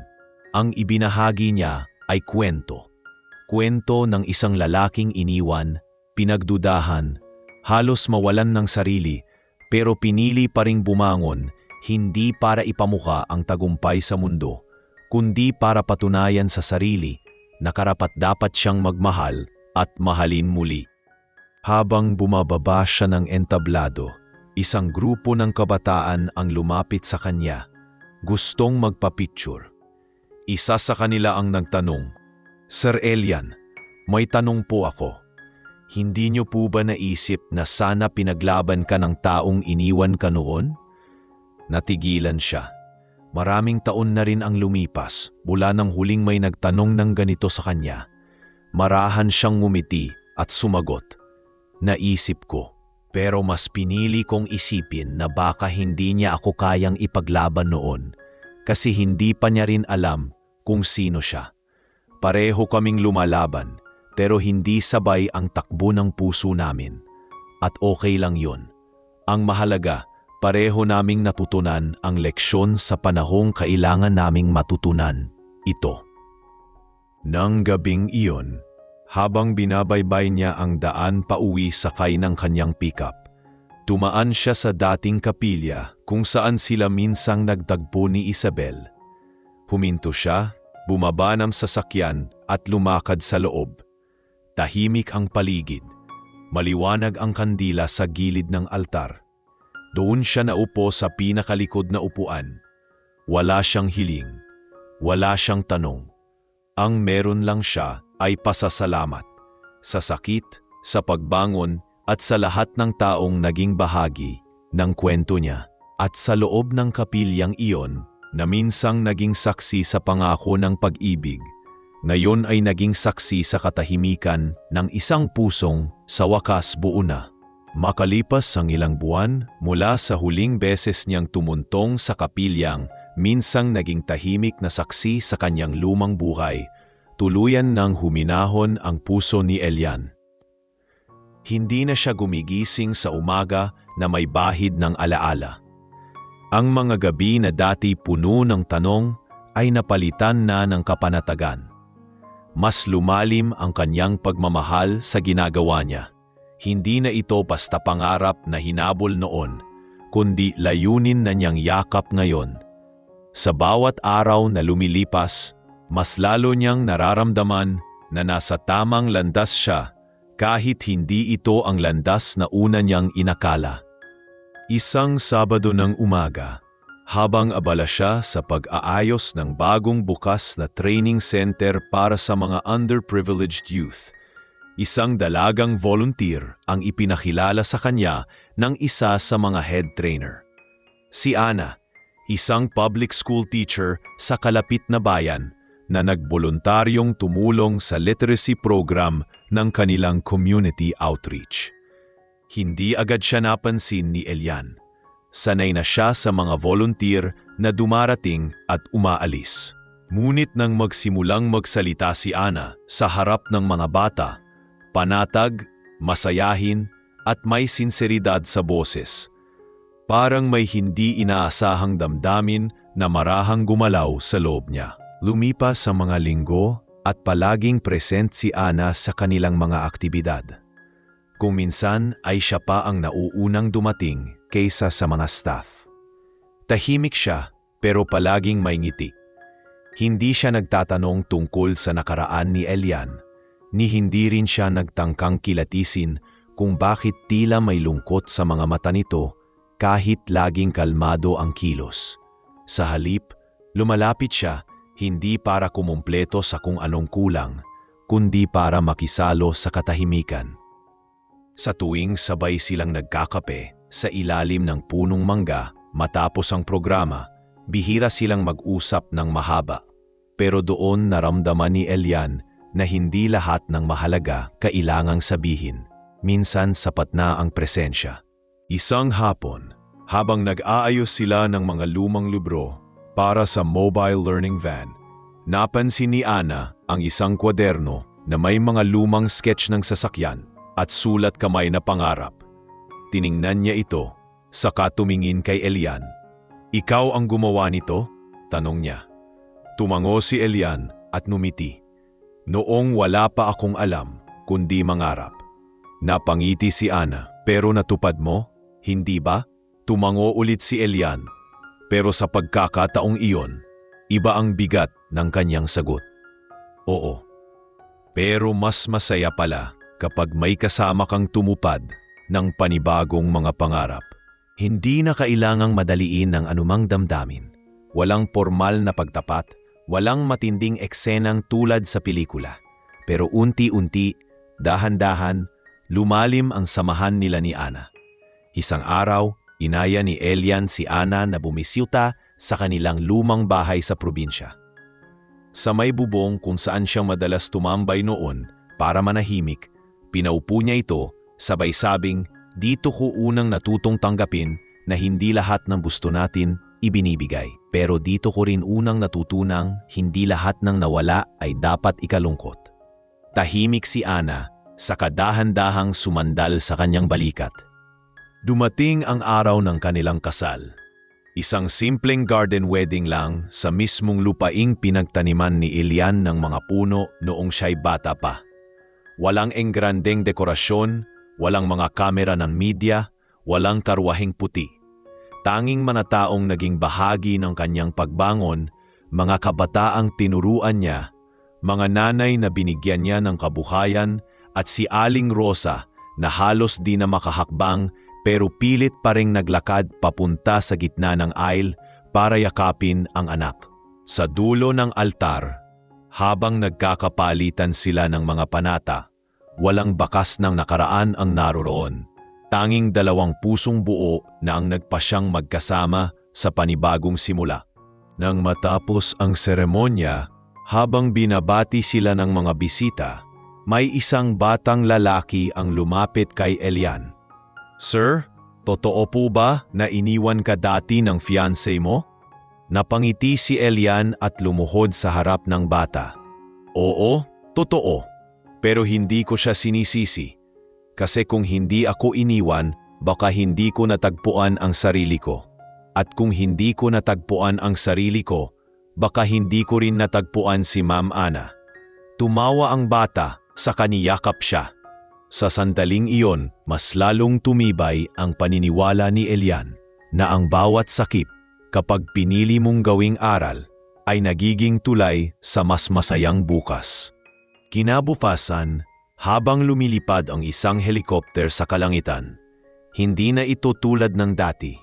Ang ibinahagi niya ay kwento. Kwento ng isang lalaking iniwan, pinagdudahan, halos mawalan ng sarili, pero pinili pa ring bumangon hindi para ipamukha ang tagumpay sa mundo, kundi para patunayan sa sarili na karapat-dapat siyang magmahal at mahalin muli. Habang bumababa siya ng entablado, isang grupo ng kabataan ang lumapit sa kanya, gustong magpa-picture. Isa sa kanila ang nagtanong, "Sir Elian, may tanong po ako. Hindi niyo po ba naisip na sana pinaglaban ka ng taong iniwan ka noon?" Natigilan siya. Maraming taon na rin ang lumipas mula nang huling may nagtanong ng ganito sa kanya. Marahan siyang ngumiti at sumagot, "Naisip ko, pero mas pinili kong isipin na baka hindi niya ako kayang ipaglaban noon kasi hindi pa niya rin alam kung sino siya. Pareho kaming lumalaban pero hindi sabay ang takbo ng puso namin. At okay lang yon. Ang mahalaga, pareho naming natutunan ang leksyon sa panahong kailangan naming matutunan ito." Nang gabing iyon, habang binabaybay niya ang daan pauwi sakay ng kanyang pickup, tumaan siya sa dating kapilya kung saan sila minsang nagtagpo ni Isabel. Huminto siya, bumaba ng sasakyan at lumakad sa loob. Tahimik ang paligid. Maliwanag ang kandila sa gilid ng altar. Doon siya naupo sa pinakalikod na upuan. Wala siyang hiling. Wala siyang tanong. Ang meron lang siya ay pasasalamat. Sa sakit, sa pagbangon, at sa lahat ng taong naging bahagi ng kwento niya. At sa loob ng kapilyang iyon, na minsang naging saksi sa pangako ng pag-ibig, ngayon ay naging saksi sa katahimikan ng isang pusong sa wakas buo na. Makalipas ang ilang buwan mula sa huling beses niyang tumuntong sa kapilyang minsang naging tahimik na saksi sa kanyang lumang buhay, tuluyan nang huminahon ang puso ni Elian. Hindi na siya gumigising sa umaga na may bahid ng alaala. Ang mga gabi na dati puno ng tanong ay napalitan na ng kapanatagan. Mas lumalim ang kanyang pagmamahal sa ginagawa niya. Hindi na ito basta pangarap na hinabol noon, kundi layunin na niyang yakap ngayon. Sa bawat araw na lumilipas, mas lalo niyang nararamdaman na nasa tamang landas siya kahit hindi ito ang landas na una niyang inakala. Isang Sabado ng umaga, habang abala siya sa pag-aayos ng bagong bukas na training center para sa mga underprivileged youth, isang dalagang volunteer ang ipinakilala sa kanya ng isa sa mga head trainer. Si Ana, isang public school teacher sa kalapit na bayan na nagboluntaryong tumulong sa literacy program ng kanilang community outreach. Hindi agad siya napansin ni Elian. Sanay na siya sa mga volunteer na dumarating at umaalis. Ngunit nang magsimulang magsalita si Ana sa harap ng mga bata, panatag, masayahin at may sinseridad sa boses. Parang may hindi inaasahang damdamin na marahang gumalaw sa loob niya. Lumipas sa mga linggo at palaging present si Ana sa kanilang mga aktibidad. Kung minsan ay siya pa ang nauunang dumating kaysa sa mga staff. Tahimik siya pero palaging may ngiti. Hindi siya nagtatanong tungkol sa nakaraan ni Elian, ni hindi rin siya nagtangkang kilatisin kung bakit tila may lungkot sa mga mata nito kahit laging kalmado ang kilos. Sa halip, lumalapit siya hindi para kumumpleto sa kung anong kulang, kundi para makisalo sa katahimikan. Sa tuwing sabay silang nagkakape sa ilalim ng punong mangga matapos ang programa, bihira silang mag-usap ng mahaba. Pero doon naramdaman ni Elian na hindi lahat ng mahalaga kailangang sabihin. Minsan sapat na ang presensya. Isang hapon, habang nag-aayos sila ng mga lumang libro para sa mobile learning van, napansin ni Ana ang isang kwaderno na may mga lumang sketch ng sasakyan at sulat kamay na pangarap. Tiningnan niya ito, saka tumingin kay Elian. "Ikaw ang gumawa nito?" tanong niya. Tumango si Elian at numiti. "Noong wala pa akong alam, kundi mangarap." Napangiti si Ana. "Pero natupad mo, hindi ba?" Tumango ulit si Elian. Pero sa pagkakataong iyon, iba ang bigat ng kanyang sagot. "Oo. Pero mas masaya pala kapag may kasama kang tumupad ng panibagong mga pangarap." Hindi na kailangang madaliin ng anumang damdamin. Walang formal na pagtapat, walang matinding eksenang tulad sa pelikula. Pero unti-unti, dahan-dahan, lumalim ang samahan nila ni Ana. Isang araw, inaya ni Elian si Ana na bumisita sa kanilang lumang bahay sa probinsya. Sa may bubong kung saan siyang madalas tumambay noon para manahimik, pinaupo niya ito, sabay sabing, "Dito ko unang natutong tanggapin na hindi lahat ng gusto natin ibinibigay. Pero dito ko rin unang natutunang hindi lahat ng nawala ay dapat ikalungkot." Tahimik si Ana, saka dahan-dahang sumandal sa kanyang balikat. Dumating ang araw ng kanilang kasal. Isang simpleng garden wedding lang sa mismong lupaing pinagtaniman ni Elian ng mga puno noong siya'y bata pa. Walang engrandeng dekorasyon, walang mga kamera ng media, walang karwaheng puti. Tanging manataong naging bahagi ng kanyang pagbangon, mga kabataang tinuruan niya, mga nanay na binigyan niya ng kabuhayan at si Aling Rosa na halos di na makahakbang pero pilit pa ring naglakad papunta sa gitna ng aisle para yakapin ang anak. Sa dulo ng altar, habang nagkakapalitan sila ng mga panata, walang bakas ng nakaraan ang naroroon. Tanging dalawang pusong buo na ang nagpasyang magkasama sa panibagong simula. Nang matapos ang seremonya, habang binabati sila ng mga bisita, may isang batang lalaki ang lumapit kay Elian. "Sir, totoo po ba na iniwan ka dati ng fiancé mo?" Napangiti si Elian at lumuhod sa harap ng bata. "Oo, totoo. Pero hindi ko siya sinisisi. Kasi kung hindi ako iniwan, baka hindi ko natagpuan ang sarili ko. At kung hindi ko natagpuan ang sarili ko, baka hindi ko rin natagpuan si Ma'am Ana." Tumawa ang bata, sa kaniyakap siya. Sa sandaling iyon, mas lalong tumibay ang paniniwala ni Elian na ang bawat sakip, kapag pinili mong gawing aral, ay nagiging tulay sa mas masayang bukas. Kinabukasan, habang lumilipad ang isang helikopter sa kalangitan, hindi na ito tulad ng dati.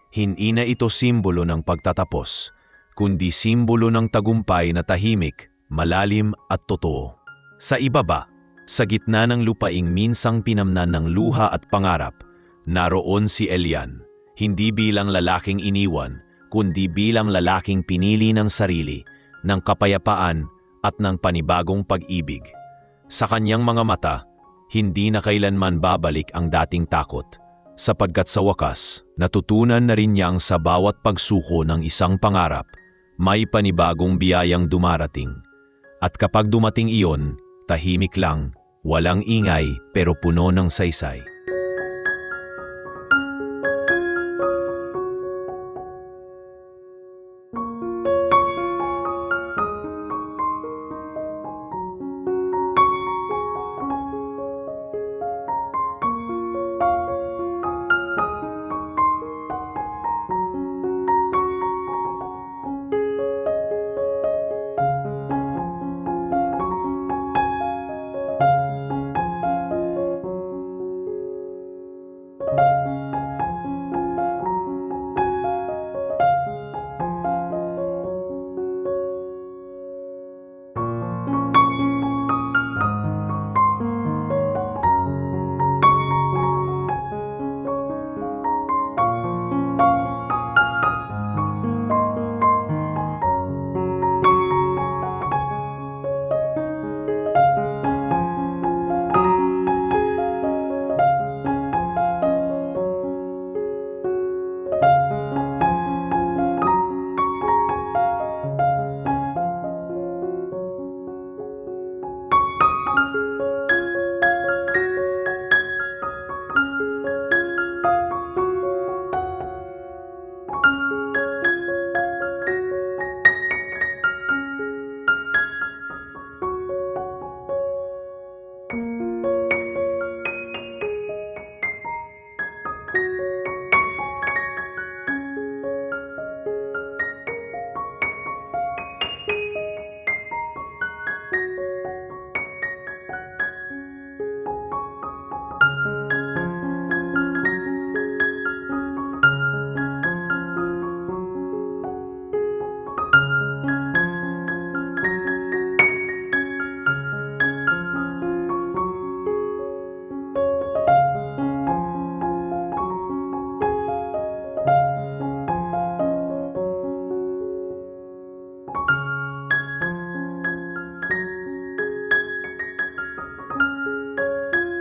Hindi na ito simbolo ng pagtatapos, kundi simbolo ng tagumpay na tahimik, malalim at totoo. Sa ibaba, sa gitna ng lupaing minsang pinamnan ng luha at pangarap, naroon si Elian, hindi bilang lalaking iniwan, kundi bilang lalaking pinili ng sarili, ng kapayapaan at ng panibagong pag-ibig. Sa kanyang mga mata, hindi na kailanman babalik ang dating takot, sapagkat sa wakas, natutunan na rin niyang sa bawat pagsuko ng isang pangarap, may panibagong biyayang dumarating. At kapag dumating iyon, tahimik lang, walang ingay pero puno ng saysay.